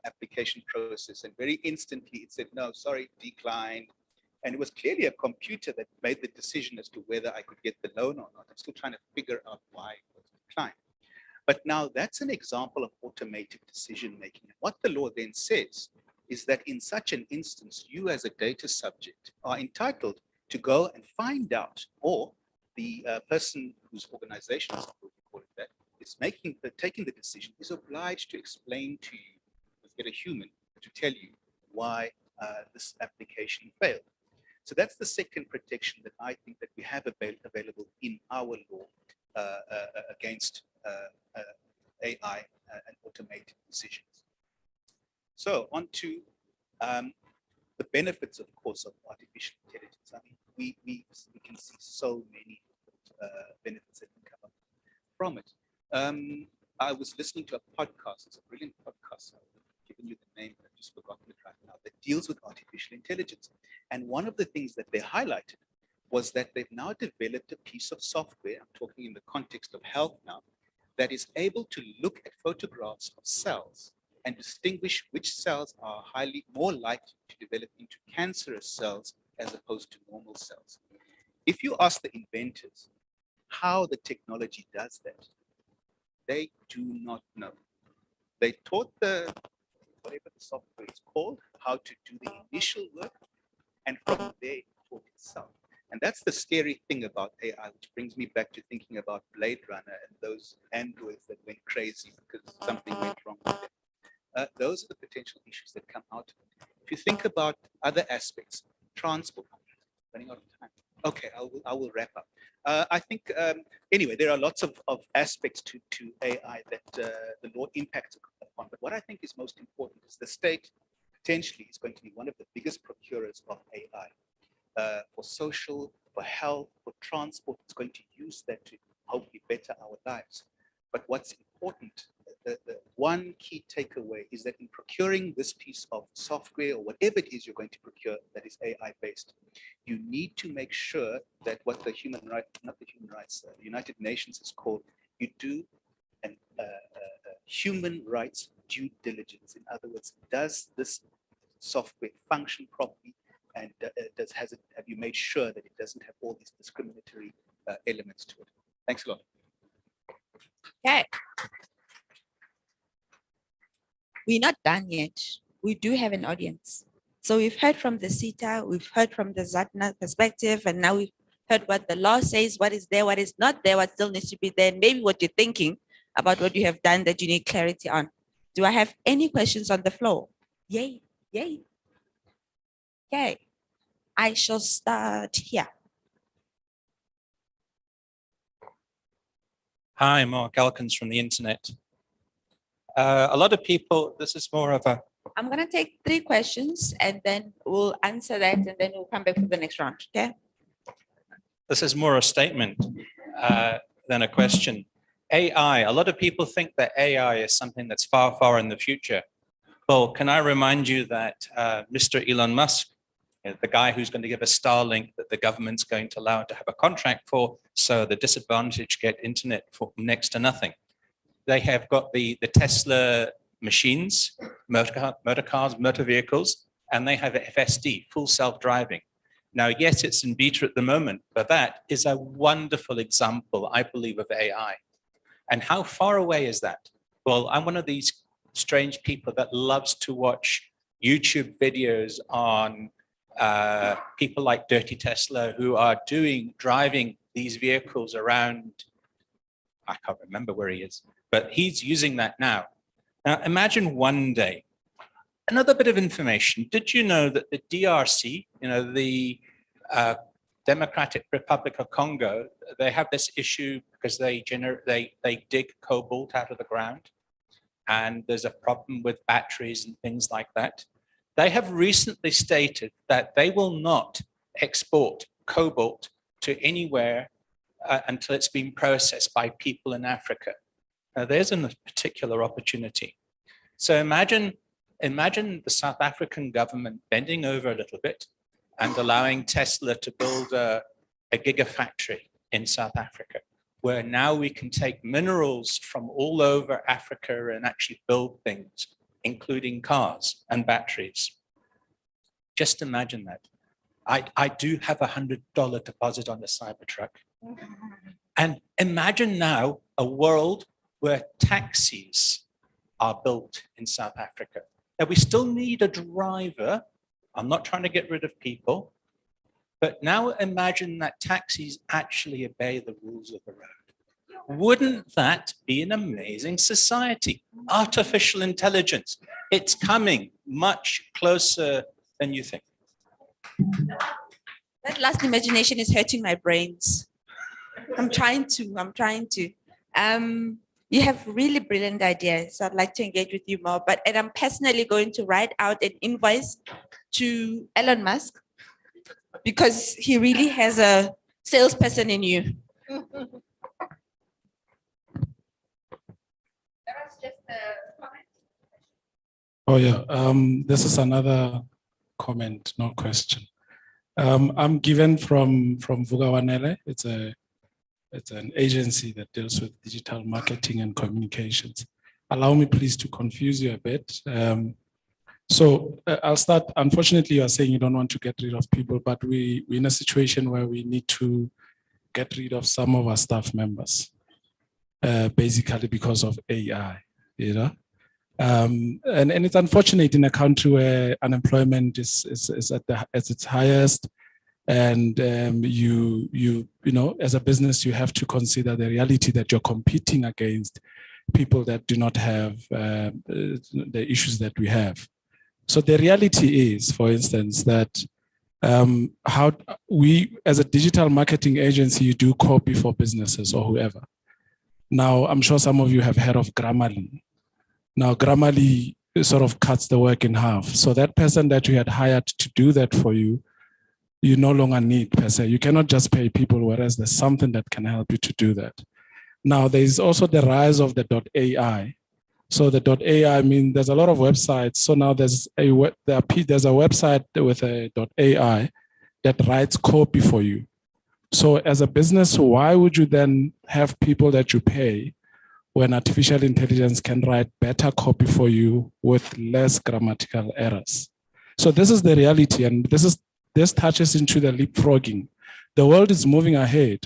application process, and very instantly it said, no, sorry, declined. And it was clearly a computer that made the decision as to whether I could get the loan or not. I'm still trying to figure out why it was declined. But now that's an example of automated decision-making. What the law then says is that in such an instance, you as a data subject are entitled to go and find out, or the person whose organization, as we call it that, is taking the decision, is obliged to explain to you, let's get a human to tell you why this application failed. So that's the second protection that I think that we have available in our law against AI and automated decisions. So on to the benefits, of course, of artificial intelligence. I mean, we can see so many benefits that can come up from it. I was listening to a podcast. It's a brilliant podcast. I've given you the name, but I've just forgotten it right now, that deals with artificial intelligence. And one of the things that they highlighted was that they've now developed a piece of software, I'm talking in the context of health now, that is able to look at photographs of cells and distinguish which cells are more likely to develop into cancerous cells as opposed to normal cells. If you ask the inventors how the technology does that, they do not know. They taught the, whatever the software is called, how to do the initial work, and from there it taught itself. And that's the scary thing about AI, which brings me back to thinking about Blade Runner and those androids that went crazy because something went wrong with them. Those are the potential issues that come out of it. If you think about other aspects, transport, running out of time. Okay, I will wrap up. I think, anyway, there are lots of aspects to AI that the law impacts upon. But what I think is most important is the state potentially is going to be one of the biggest procurers of AI. For social, for health, for transport, it's going to use that to hopefully better our lives. But what's important, the one key takeaway is that in procuring this piece of software or whatever it is you're going to procure that is AI based, you need to make sure that what the United Nations is called, you do an human rights due diligence. In other words, does this software function properly? And have you made sure that it doesn't have all these discriminatory elements to it? Thanks a lot. Okay. We're not done yet. We do have an audience. So we've heard from the CETA, we've heard from the ZATNA perspective, and now we've heard what the law says, what is there, what is not there, what still needs to be there, and maybe what you're thinking about what you have done that you need clarity on. Do I have any questions on the floor? Yay, yay. Okay. I shall start here. Hi, Mark Elkins from the internet. A lot of people, this is more of a... I'm going to take 3 questions and then we'll answer that and then we'll come back for the next round, okay? This is more a statement than a question. AI, a lot of people think that AI is something that's far, far in the future. Well, can I remind you that Mr. Elon Musk, the guy who's going to give us Starlink that the government's going to allow to have a contract for, so the disadvantaged get internet for next to nothing. They have got the Tesla machines, motor cars, motor vehicles, and they have FSD, full self-driving. Now, yes, it's in beta at the moment, but that is a wonderful example, I believe, of AI. And how far away is that? Well, I'm one of these strange people that loves to watch YouTube videos on people like Dirty Tesla who are driving these vehicles around. I can't remember where he is, but he's using that now. Now, imagine one day, another bit of information. Did you know that the DRC, the Democratic Republic of Congo, they have this issue because they dig cobalt out of the ground, and there's a problem with batteries and things like that. They have recently stated that they will not export cobalt to anywhere until it's been processed by people in Africa. Now, there's a particular opportunity. So imagine the South African government bending over a little bit and allowing Tesla to build a gigafactory in South Africa, where now we can take minerals from all over Africa and actually build things, including cars and batteries. Just imagine that. I do have $100 deposit on the Cybertruck. And imagine now a world where taxis are built in South Africa. Now, we still need a driver. I'm not trying to get rid of people. But now imagine that taxis actually obey the rules of the road. Wouldn't that be an amazing society? Artificial intelligence. It's coming much closer than you think. That last imagination is hurting my brains. I'm trying to. You have really brilliant ideas. I'd like to engage with you more, and I'm personally going to write out an invoice to Elon Musk because he really has a salesperson in you. That was just a comment. Oh yeah, this is another comment, no question. I'm given from Vugawanele. It's an agency that deals with digital marketing and communications. Allow me please to confuse you a bit. So I'll start. Unfortunately, you are saying you don't want to get rid of people, but we're in a situation where we need to get rid of some of our staff members, basically because of AI, you know. And it's unfortunate in a country where unemployment is at its highest, and you know, as a business, you have to consider the reality that you're competing against people that do not have the issues that we have. So the reality is, for instance, that how we, as a digital marketing agency, you do copy for businesses or whoever. Now, I'm sure some of you have heard of Grammarly. Now, Grammarly sort of cuts the work in half. So that person that you had hired to do that for you, you no longer need per se. You cannot just pay people, whereas there's something that can help you to do that. Now, there is also the rise of the .ai. So the .ai, I mean, there's a lot of websites. So now there's a website with a .ai that writes copy for you. So as a business, why would you then have people that you pay when artificial intelligence can write better copy for you with less grammatical errors? So this is the reality, and this touches into the leapfrogging. The world is moving ahead.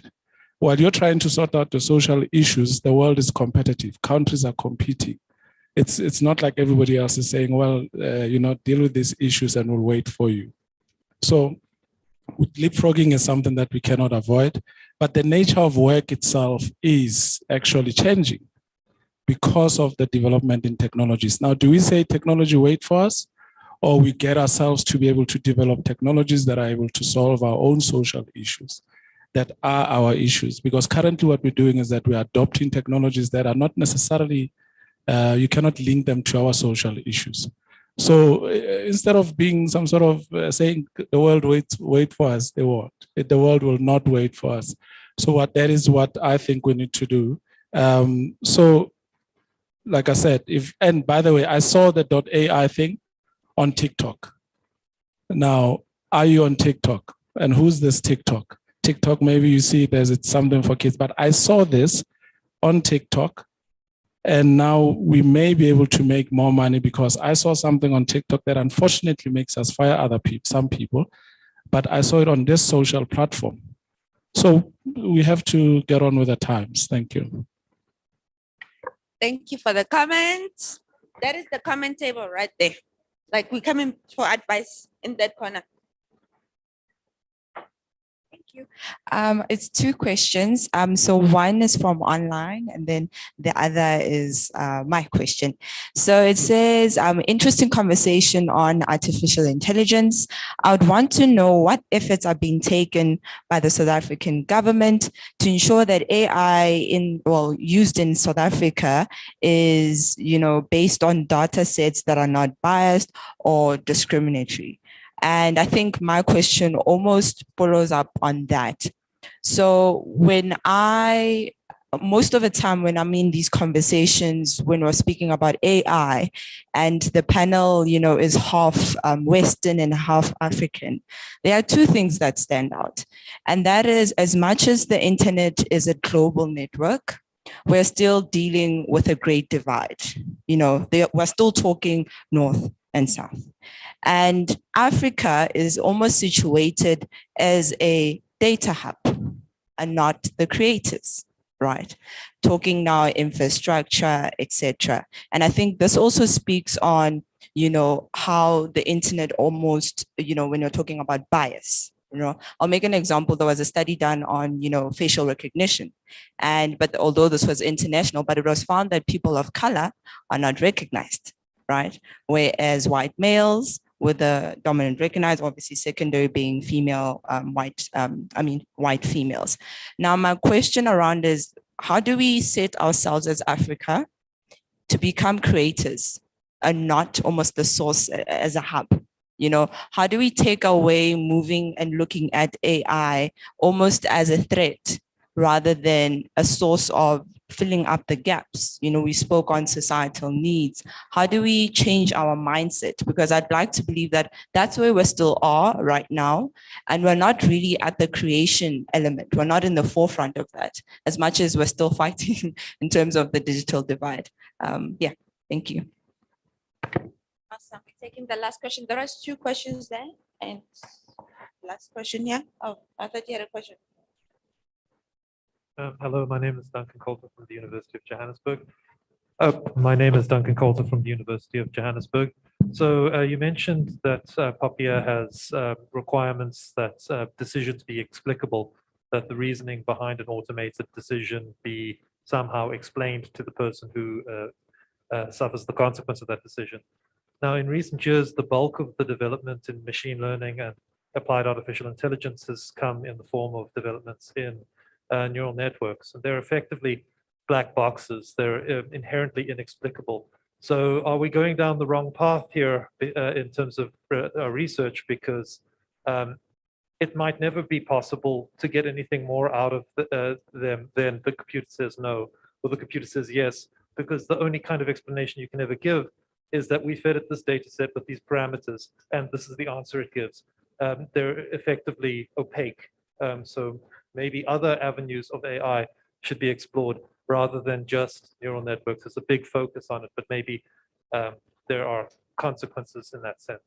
While you're trying to sort out the social issues, the world is competitive. Countries are competing. It's not like everybody else is saying, well, you know, deal with these issues and we'll wait for you. So leapfrogging is something that we cannot avoid, but the nature of work itself is actually changing because of the development in technologies. Now, do we say technology wait for us, or we get ourselves to be able to develop technologies that are able to solve our own social issues that are our issues? Because currently what we're doing is that we're adopting technologies that are not necessarily you cannot link them to our social issues. So instead of being some sort of saying the world wait for us, they won't. The world will not wait for us. So that is what I think we need to do. So like I said, and by the way, I saw the .ai thing on TikTok. Now, are you on TikTok? And who's this TikTok? TikTok, maybe you see it's something for kids, but I saw this on TikTok. And now we may be able to make more money because I saw something on TikTok that unfortunately makes us fire some people, but I saw it on this social platform. So we have to get on with the times. Thank you. Thank you for the comments. That is the comment table right there. Like, we're coming for advice in that corner. Thank you. It's two questions. So one is from online, and then the other is my question. So it says, interesting conversation on artificial intelligence. I would want to know what efforts are being taken by the South African government to ensure that AI used in South Africa is, based on data sets that are not biased or discriminatory. And I think my question almost follows up on that. So most of the time when I'm in these conversations, when we're speaking about AI and the panel, is half Western and half African, there are two things that stand out. And that is, as much as the internet is a global network, we're still dealing with a great divide. We're still talking north and south. And Africa is almost situated as a data hub and not the creators, right? Talking now infrastructure, etc. And I think this also speaks on, how the internet almost, when you're talking about bias. I'll make an example. There was a study done on, facial recognition. But although this was international, but it was found that people of color are not recognized, right? Whereas white males with the dominant recognized, obviously secondary being female, white females. Now, my question around is, how do we set ourselves as Africa to become creators and not almost the source as a hub? How do we take away moving and looking at AI almost as a threat rather than a source of filling up the gaps? We spoke on societal needs. How do we change our mindset? Because I'd like to believe that that's where we still are right now. And we're not really at the creation element. We're not in the forefront of that, as much as we're still fighting in terms of the digital divide. Thank you. So I'm taking the last question. There are 2 questions there. And last question here. Oh, I thought you had a question. Hello, my name is Duncan Coulter from the University of Johannesburg. So you mentioned that POPIA has requirements that decisions be explicable, that the reasoning behind an automated decision be somehow explained to the person who suffers the consequence of that decision. Now, in recent years, the bulk of the development in machine learning and applied artificial intelligence has come in the form of developments in neural networks. And they're effectively black boxes. They're inherently inexplicable. So are we going down the wrong path here in terms of our research? Because it might never be possible to get anything more out of them than the computer says no, or the computer says yes, because the only kind of explanation you can ever give is that we fed it this data set with these parameters, and this is the answer it gives. They're effectively opaque. So maybe other avenues of AI should be explored rather than just neural networks. There's a big focus on it, but maybe there are consequences in that sense.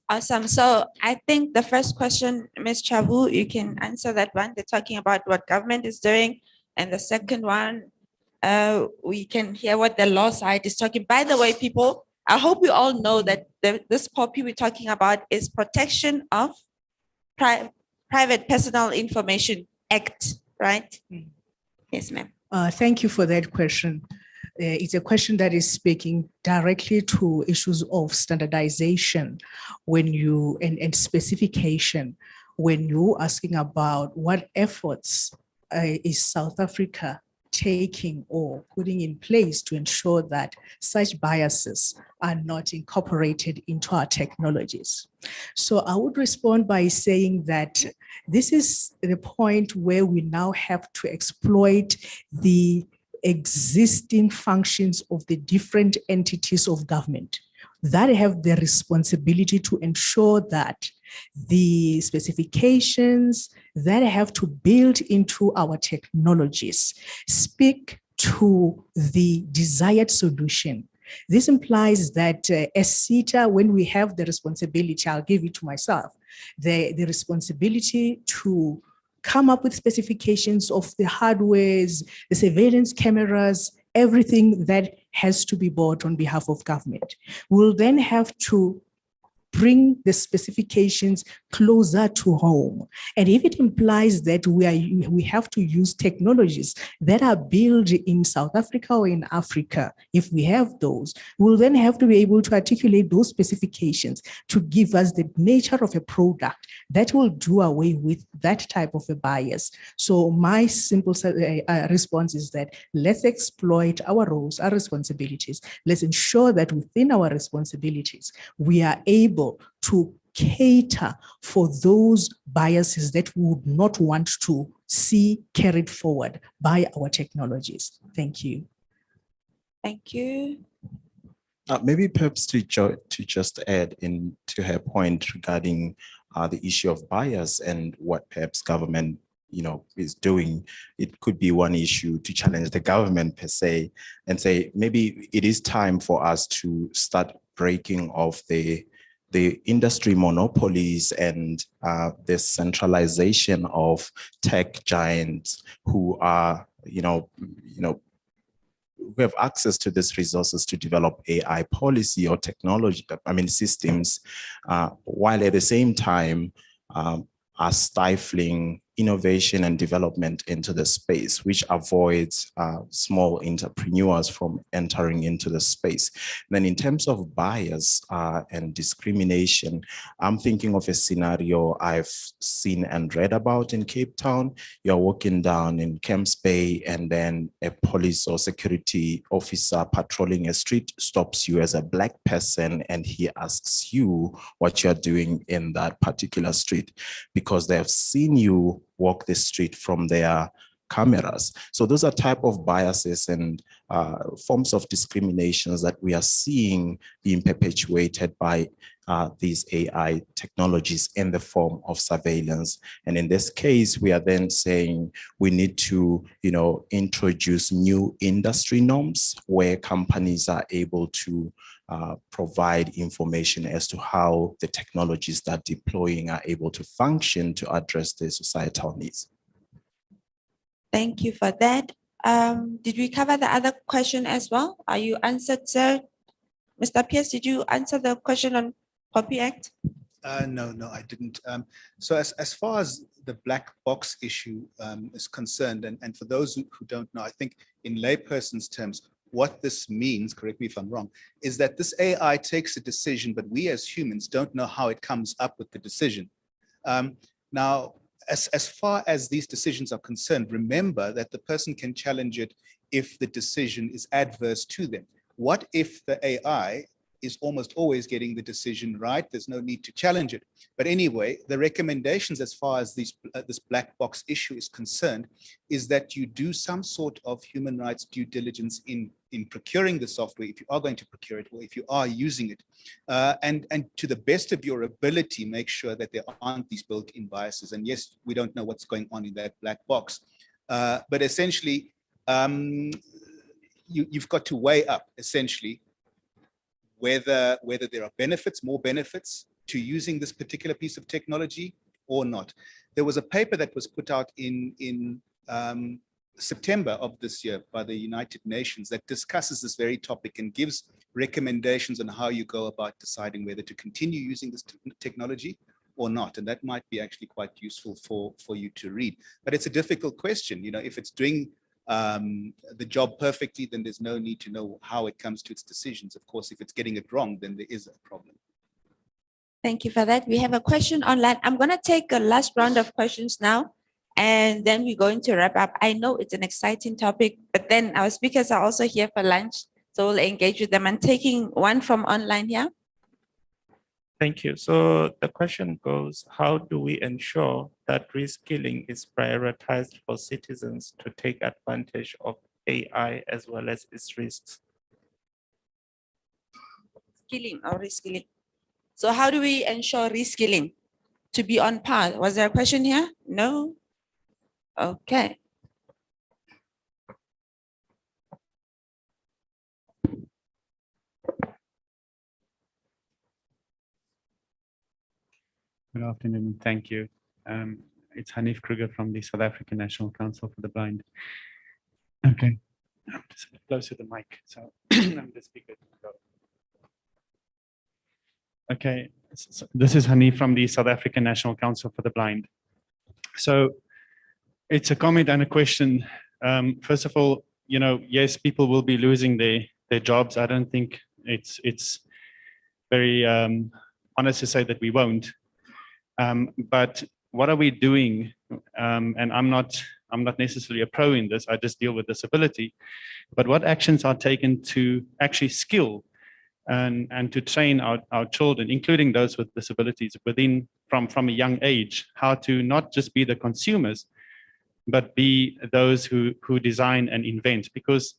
Awesome. So I think the first question, Ms. Chabu, you can answer that one. They're talking about what government is doing. And the second one, we can hear what the law side is talking. By the way, people, I hope you all know that this POPI we're talking about is Protection of Private Personal Information Act, right? Yes, ma'am. Thank you for that question. It's a question that is speaking directly to issues of standardization and specification when you're asking about what efforts is South Africa taking or putting in place to ensure that such biases are not incorporated into our technologies. So I would respond by saying that this is the point where we now have to exploit the existing functions of the different entities of government that have the responsibility to ensure that the specifications that have to build into our technologies speak to the desired solution. This implies that as CETA, when we have the responsibility, I'll give it to myself, the responsibility to come up with specifications of the hardwares, the surveillance cameras, everything that has to be bought on behalf of government. We'll then have to bring the specifications closer to home. And if it implies that we have to use technologies that are built in South Africa or in Africa, if we have those, we'll then have to be able to articulate those specifications to give us the nature of a product that will do away with that type of a bias. So my simple response is that let's exploit our roles, our responsibilities. Let's ensure that within our responsibilities, we are able to cater for those biases that we would not want to see carried forward by our technologies. Thank you. Thank you. Maybe perhaps to just add into her point regarding the issue of bias and what perhaps government is doing. It could be one issue to challenge the government per se and say maybe it is time for us to start breaking off the industry monopolies and the centralization of tech giants who are, who have access to these resources to develop AI policy or technology, systems, while at the same time are stifling innovation and development into the space, which avoids small entrepreneurs from entering into the space. Then in terms of bias and discrimination, I'm thinking of a scenario I've seen and read about in Cape Town. You're walking down in Camps Bay and then a police or security officer patrolling a street stops you as a Black person and he asks you what you're doing in that particular street because they have seen you walk the street from their cameras. So those are type of biases and forms of discriminations that we are seeing being perpetuated by these AI technologies in the form of surveillance. And in this case, we are then saying we need to, introduce new industry norms where companies are able to provide information as to how the technologies that deploying are able to function to address the societal needs. Thank you for that. Did we cover the other question as well? Are you answered, sir? Mr. Pierce, did you answer the question on POPI Act? No, I didn't. So as far as the black box issue is concerned, and for those who don't know, I think in layperson's terms, what this means, correct me if I'm wrong, is that this AI takes a decision, but we as humans don't know how it comes up with the decision. Now, as far as these decisions are concerned, remember that the person can challenge it if the decision is adverse to them. What if the AI is almost always getting the decision right? There's no need to challenge it. But anyway, the recommendations as far as this black box issue is concerned is that you do some sort of human rights due diligence in procuring the software, if you are going to procure it or if you are using it. And to the best of your ability, make sure that there aren't these built-in biases. And yes, we don't know what's going on in that black box. But essentially, you've got to weigh up, essentially, whether there are benefits, more benefits to using this particular piece of technology or not. There was a paper that was put out in September of this year by the United Nations that discusses this very topic and gives recommendations on how you go about deciding whether to continue using this technology or not. And that might be actually quite useful for you to read. But it's a difficult question. If it's doing the job perfectly, then there's no need to know how it comes to its decisions. Of course, if it's getting it wrong, then there is a problem. Thank you for that. We have a question online. I'm going to take a last round of questions now, and then we're going to wrap up. I know it's an exciting topic, but then our speakers are also here for lunch, so we'll engage with them. I'm taking one from online here. Thank you. So the question goes, how do we ensure that reskilling is prioritized for citizens to take advantage of AI as well as its risks? Skilling or reskilling. So how do we ensure reskilling to be on par? Was there a question here? No? Okay. Good afternoon, thank you. It's Hanif Kruger from the South African National Council for the Blind. Okay, I'm just close to the mic, so I'm the speaker. Okay, so this is Hanif from the South African National Council for the Blind. So it's a comment and a question. First of all, yes, people will be losing their jobs. I don't think it's very honest to say that we won't. But what are we doing? And I'm not necessarily a pro in this. I just deal with disability. But what actions are taken to actually skill and to train our children, including those with disabilities, from a young age, how to not just be the consumers, but be those who design and invent? Because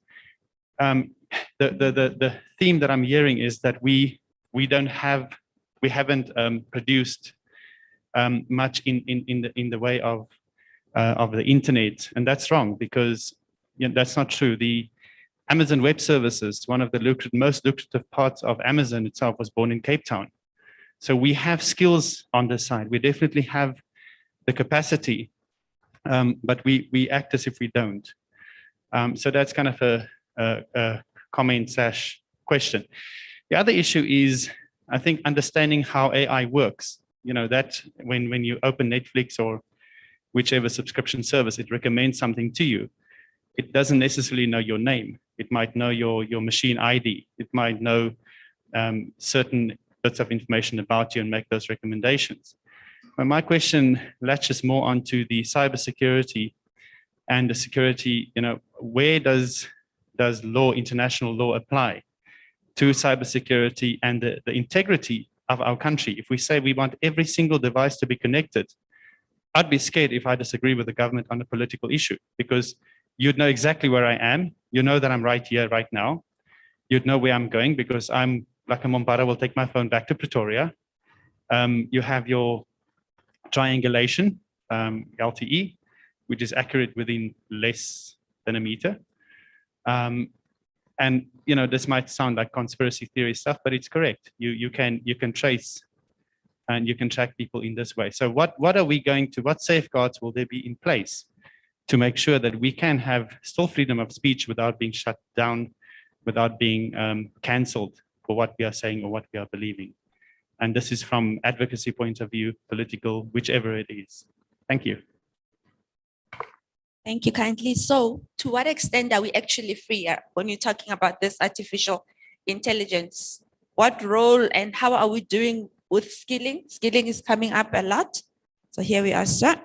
the theme that I'm hearing is that we haven't produced much in the way of the internet, and that's wrong, because that's not true. The Amazon Web Services, one of the most lucrative parts of Amazon itself, was born in Cape Town. So we have skills on this side. We definitely have the capacity, but we act as if we don't. So that's kind of a comment / question. The other issue is, I think, understanding how AI works. That when you open Netflix or whichever subscription service, it recommends something to you. It doesn't necessarily know your name. It might know your machine ID. It might know certain bits of information about you and make those recommendations. But my question latches more onto the cybersecurity and the security. Where does international law apply to cybersecurity and the integrity of our country? If we say we want every single device to be connected, I'd be scared if I disagree with the government on a political issue, because you'd know exactly where I am. You know that I'm right here, right now. You'd know where I'm going, because I'm like a Mombara, will take my phone back to Pretoria You have your triangulation, LTE, which is accurate within less than a meter. And this might sound like conspiracy theory stuff, but it's correct. You can trace and you can track people in this way. So what safeguards will there be in place to make sure that we can have still freedom of speech without being shut down, without being cancelled for what we are saying or what we are believing? And this is from advocacy point of view, political, whichever it is. Thank you. Thank you kindly. So to what extent are we actually free when you're talking about this artificial intelligence? What role and how are we doing with skilling? Skilling is coming up a lot. So here we are, sir.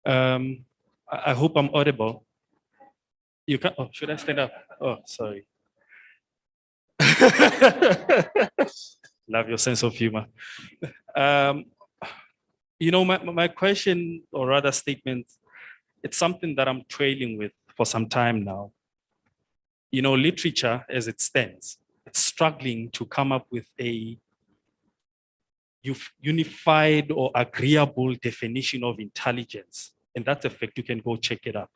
I hope I'm audible. You can, oh, should I stand up? Oh, sorry. Love your sense of humor. My question, or rather statement, it's something that I'm trailing with for some time now. Literature as it stands, it's struggling to come up with a unified or agreeable definition of intelligence. And that's a fact, you can go check it up.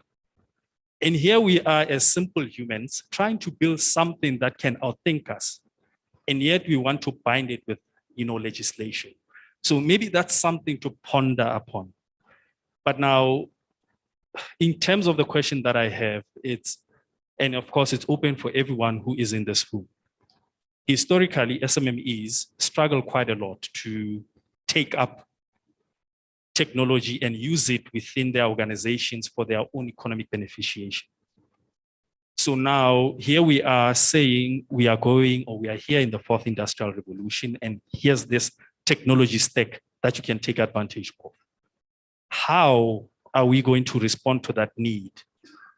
And here we are as simple humans trying to build something that can outthink us. And yet we want to bind it with, legislation. So maybe that's something to ponder upon. But now, in terms of the question that I have, and of course it's open for everyone who is in this room. Historically, SMMEs struggle quite a lot to take up technology and use it within their organizations for their own economic beneficiation. So now here we are saying we are here in the fourth industrial revolution, and here's this technology stack that you can take advantage of. How are we going to respond to that need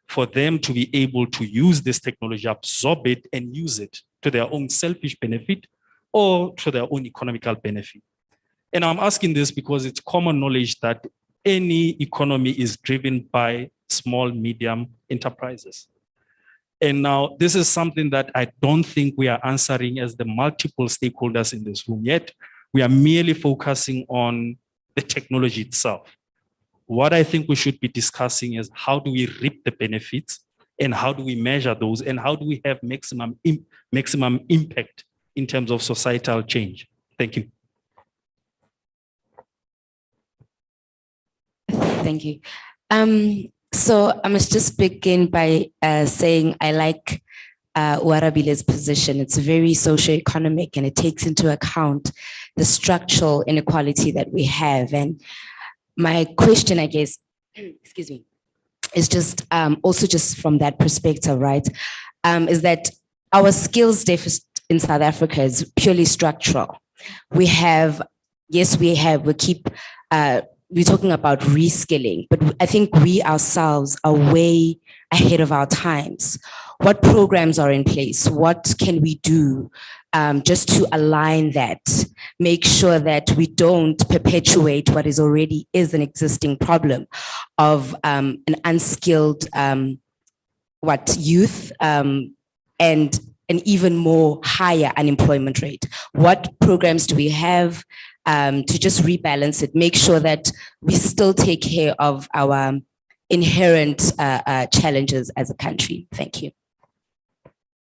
for them to be able to use this technology, absorb it and use it to their own selfish benefit or to their own economical benefit? And I'm asking this because it's common knowledge that any economy is driven by small, medium enterprises. And now this is something that I don't think we are answering as the multiple stakeholders in this room yet. We are merely focusing on the technology itself. What I think we should be discussing is how do we reap the benefits and how do we measure those and how do we have maximum impact in terms of societal change? Thank you. Thank you. So I must just begin by saying I like Warabile's position. It's very socio-economic and it takes into account the structural inequality that we have. And my question, I guess, excuse me, is just also just from that perspective, right? Is that our skills deficit in South Africa is purely structural. We have, we're talking about reskilling, but I think we ourselves are way ahead of our times. What programs are in place? What can we do just to align that, make sure that we don't perpetuate what is already is an existing problem of an unskilled youth and an even more higher unemployment rate? What programs do we have to just rebalance it, make sure that we still take care of our inherent challenges as a country? Thank you.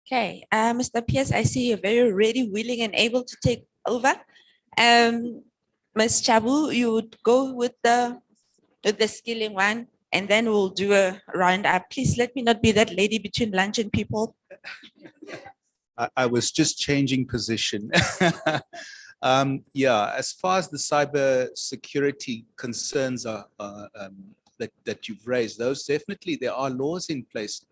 Okay, Mr. Pierce, I see you're very ready, willing, and able to take over. Ms. Chabu, you would go with the skilling one, and then we'll do a roundup. Please let me not be that lady between lunch and people. I was just changing position. Yeah, as far as the cyber security concerns are that you've raised, those definitely there are laws in place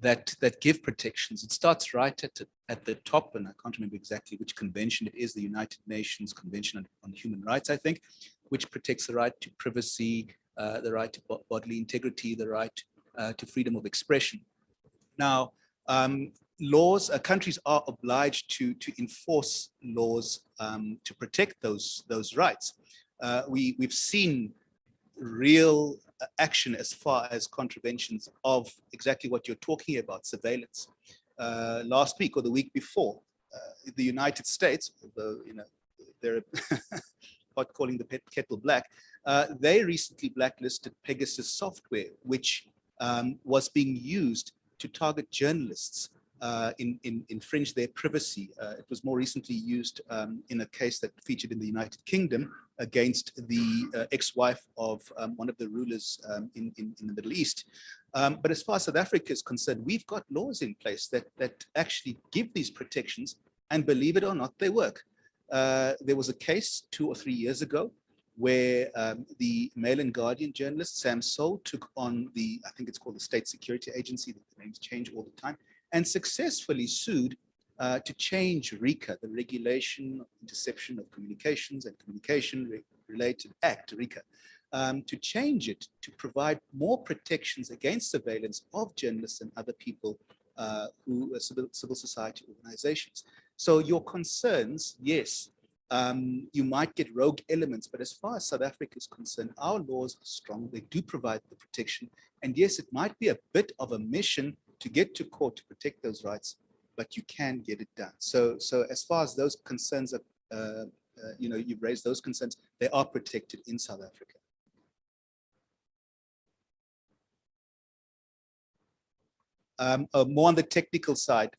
that give protections. It starts right at the top, and I can't remember exactly which convention it is, the United Nations Convention on Human Rights, I think, which protects the right to privacy, the right to bodily integrity, the right to freedom of expression. Now, countries are obliged to enforce laws to protect those rights. We've seen real action as far as contraventions of exactly what you're talking about, surveillance. Last week or the week before, the United States, although, you know, they're pot calling the kettle black, they recently blacklisted Pegasus software, which was being used to target journalists, infringe their privacy. It was more recently used in a case that featured in the United Kingdom against the ex-wife of one of the rulers in the Middle East. But as far as South Africa is concerned, we've got laws in place that actually give these protections, and believe it or not, they work. There was a case 2 or 3 years ago where the Mail and Guardian journalist Sam Soul took on I think it's called the State Security Agency, the names change all the time, and successfully sued to change RICA, the Regulation of Interception of Communications and Communication Related Act, RICA, to change it to provide more protections against surveillance of journalists and other people who are civil society organizations. So your concerns, yes, you might get rogue elements, but as far as South Africa is concerned, our laws are strong. They do provide the protection. And yes, it might be a bit of a mission to get to court to protect those rights, but you can get it done. So as far as those concerns are, you know, you've raised those concerns, they are protected in South Africa. More on the technical side.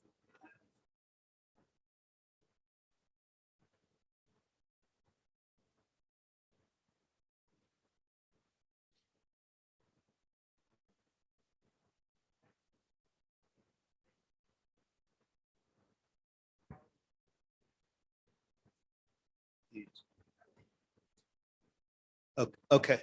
Okay.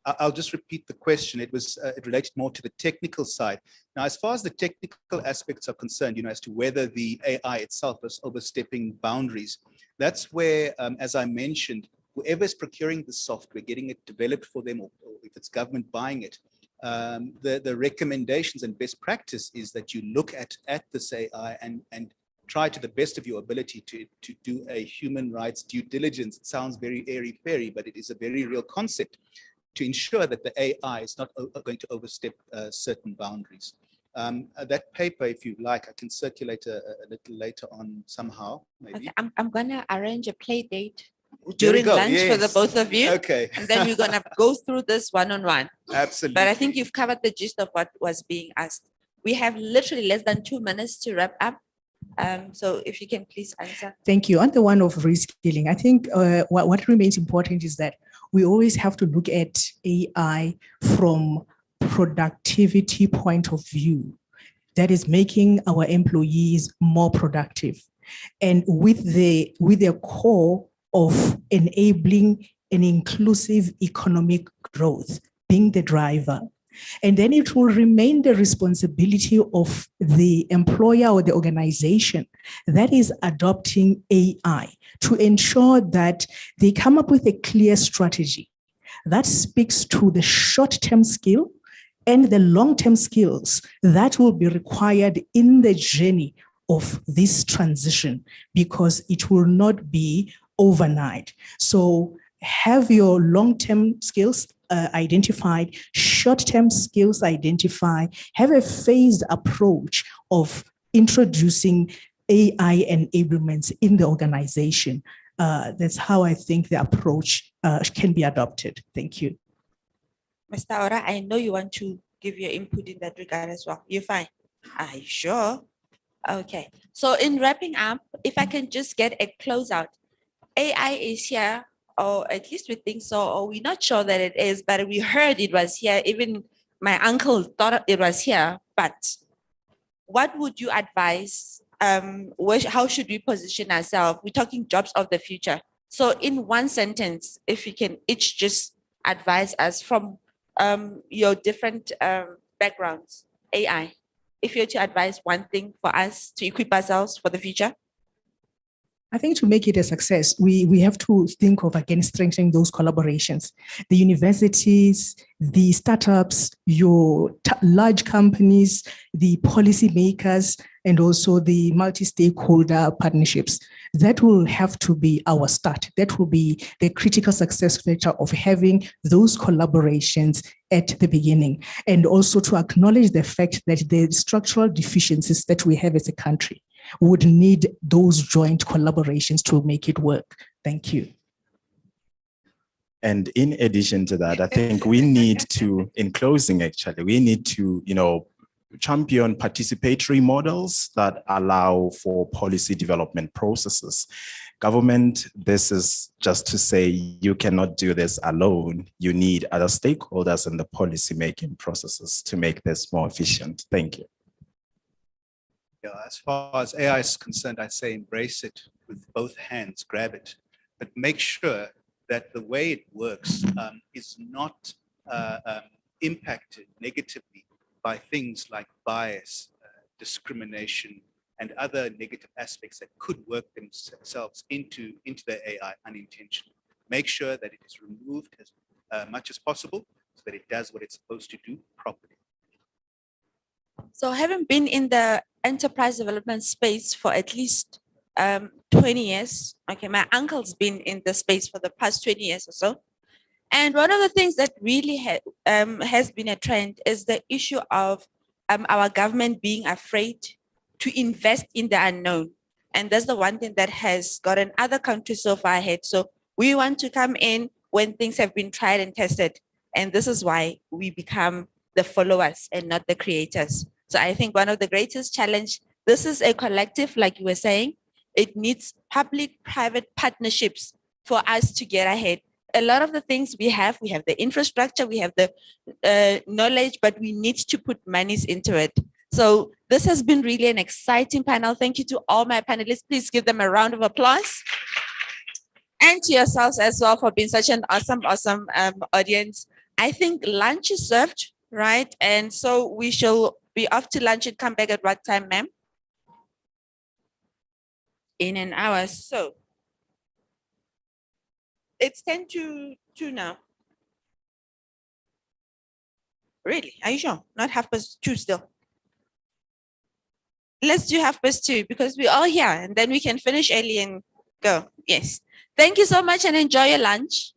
I'll just repeat the question. It was it related more to the technical side. Now, as far as the technical aspects are concerned, you know, as to whether the AI itself is overstepping boundaries, that's where, as I mentioned, whoever is procuring the software, getting it developed for them, or if it's government buying it, the recommendations and best practice is that you look at this AI and try to the best of your ability to do a human rights due diligence. It sounds very airy-fairy, but it is a very real concept to ensure that the AI is not going to overstep certain boundaries. That paper, if you like, I can circulate a little later on somehow, maybe. Okay, I'm gonna arrange a play date during lunch for the both of you. Okay. And then we're gonna go through this one-on-one. Absolutely. But I think you've covered the gist of what was being asked. We have literally less than 2 minutes to wrap up. So if you can please answer. Thank you. On the one of reskilling, I think what remains important is that we always have to look at AI from productivity point of view, that is making our employees more productive, and with the core of enabling an inclusive economic growth being the driver. And then it will remain the responsibility of the employer or the organization that is adopting AI to ensure that they come up with a clear strategy that speaks to the short-term skill and the long-term skills that will be required in the journey of this transition, because it will not be overnight. So have your long-term skills identified, short-term skills identified, have a phased approach of introducing AI enablements in the organization. That's how I think the approach can be adopted. Thank you. Mr. Ora, I know you want to give your input in that regard as well. You're fine. Are you sure? Okay. So in wrapping up, if I can just get a closeout. AI is here, or at least we think so, or we're not sure that it is, but we heard it was here. Even my uncle thought it was here. But what would you advise? How should we position ourselves? We're talking jobs of the future. So in one sentence, if you can each just advise us from your different backgrounds, AI, if you're to advise one thing for us to equip ourselves for the future. I think to make it a success, we have to think of, again, strengthening those collaborations. The universities, the startups, your large companies, the policymakers, and also the multi-stakeholder partnerships. That will have to be our start. That will be the critical success factor of having those collaborations at the beginning. And also to acknowledge the fact that the structural deficiencies that we have as a country, would need those joint collaborations to make it work. Thank you. And in addition to that, I think we need to, in closing, actually, we need to, champion participatory models that allow for policy development processes. Government, this is just to say you cannot do this alone. You need other stakeholders in the policy-making processes to make this more efficient. Thank you. Yeah, as far as AI is concerned, I say embrace it with both hands, grab it, but make sure that the way it works is not impacted negatively by things like bias, discrimination, and other negative aspects that could work themselves into the AI unintentionally. Make sure that it is removed as much as possible so that it does what it's supposed to do properly. So having been in the enterprise development space for at least 20 years, okay, my uncle's been in the space for the past 20 years or so. And one of the things that really has been a trend is the issue of our government being afraid to invest in the unknown. And that's the one thing that has gotten other countries so far ahead. So we want to come in when things have been tried and tested. And this is why we become the followers and not the creators. So I think one of the greatest challenge, this is a collective, like you were saying, it needs public-private partnerships for us to get ahead. A lot of the things we have the infrastructure, we have the knowledge, but we need to put monies into it. So this has been really an exciting panel. Thank you to all my panelists. Please give them a round of applause. And to yourselves as well for being such an awesome audience. I think lunch is served, right? And so we shall be off to lunch and come back at what time, ma'am? In an hour. So it's 10 to 2 now. Really? Are you sure? Not 2:30 still? Let's do 2:30 because we're all here and then we can finish early and go. Yes. Thank you so much and enjoy your lunch.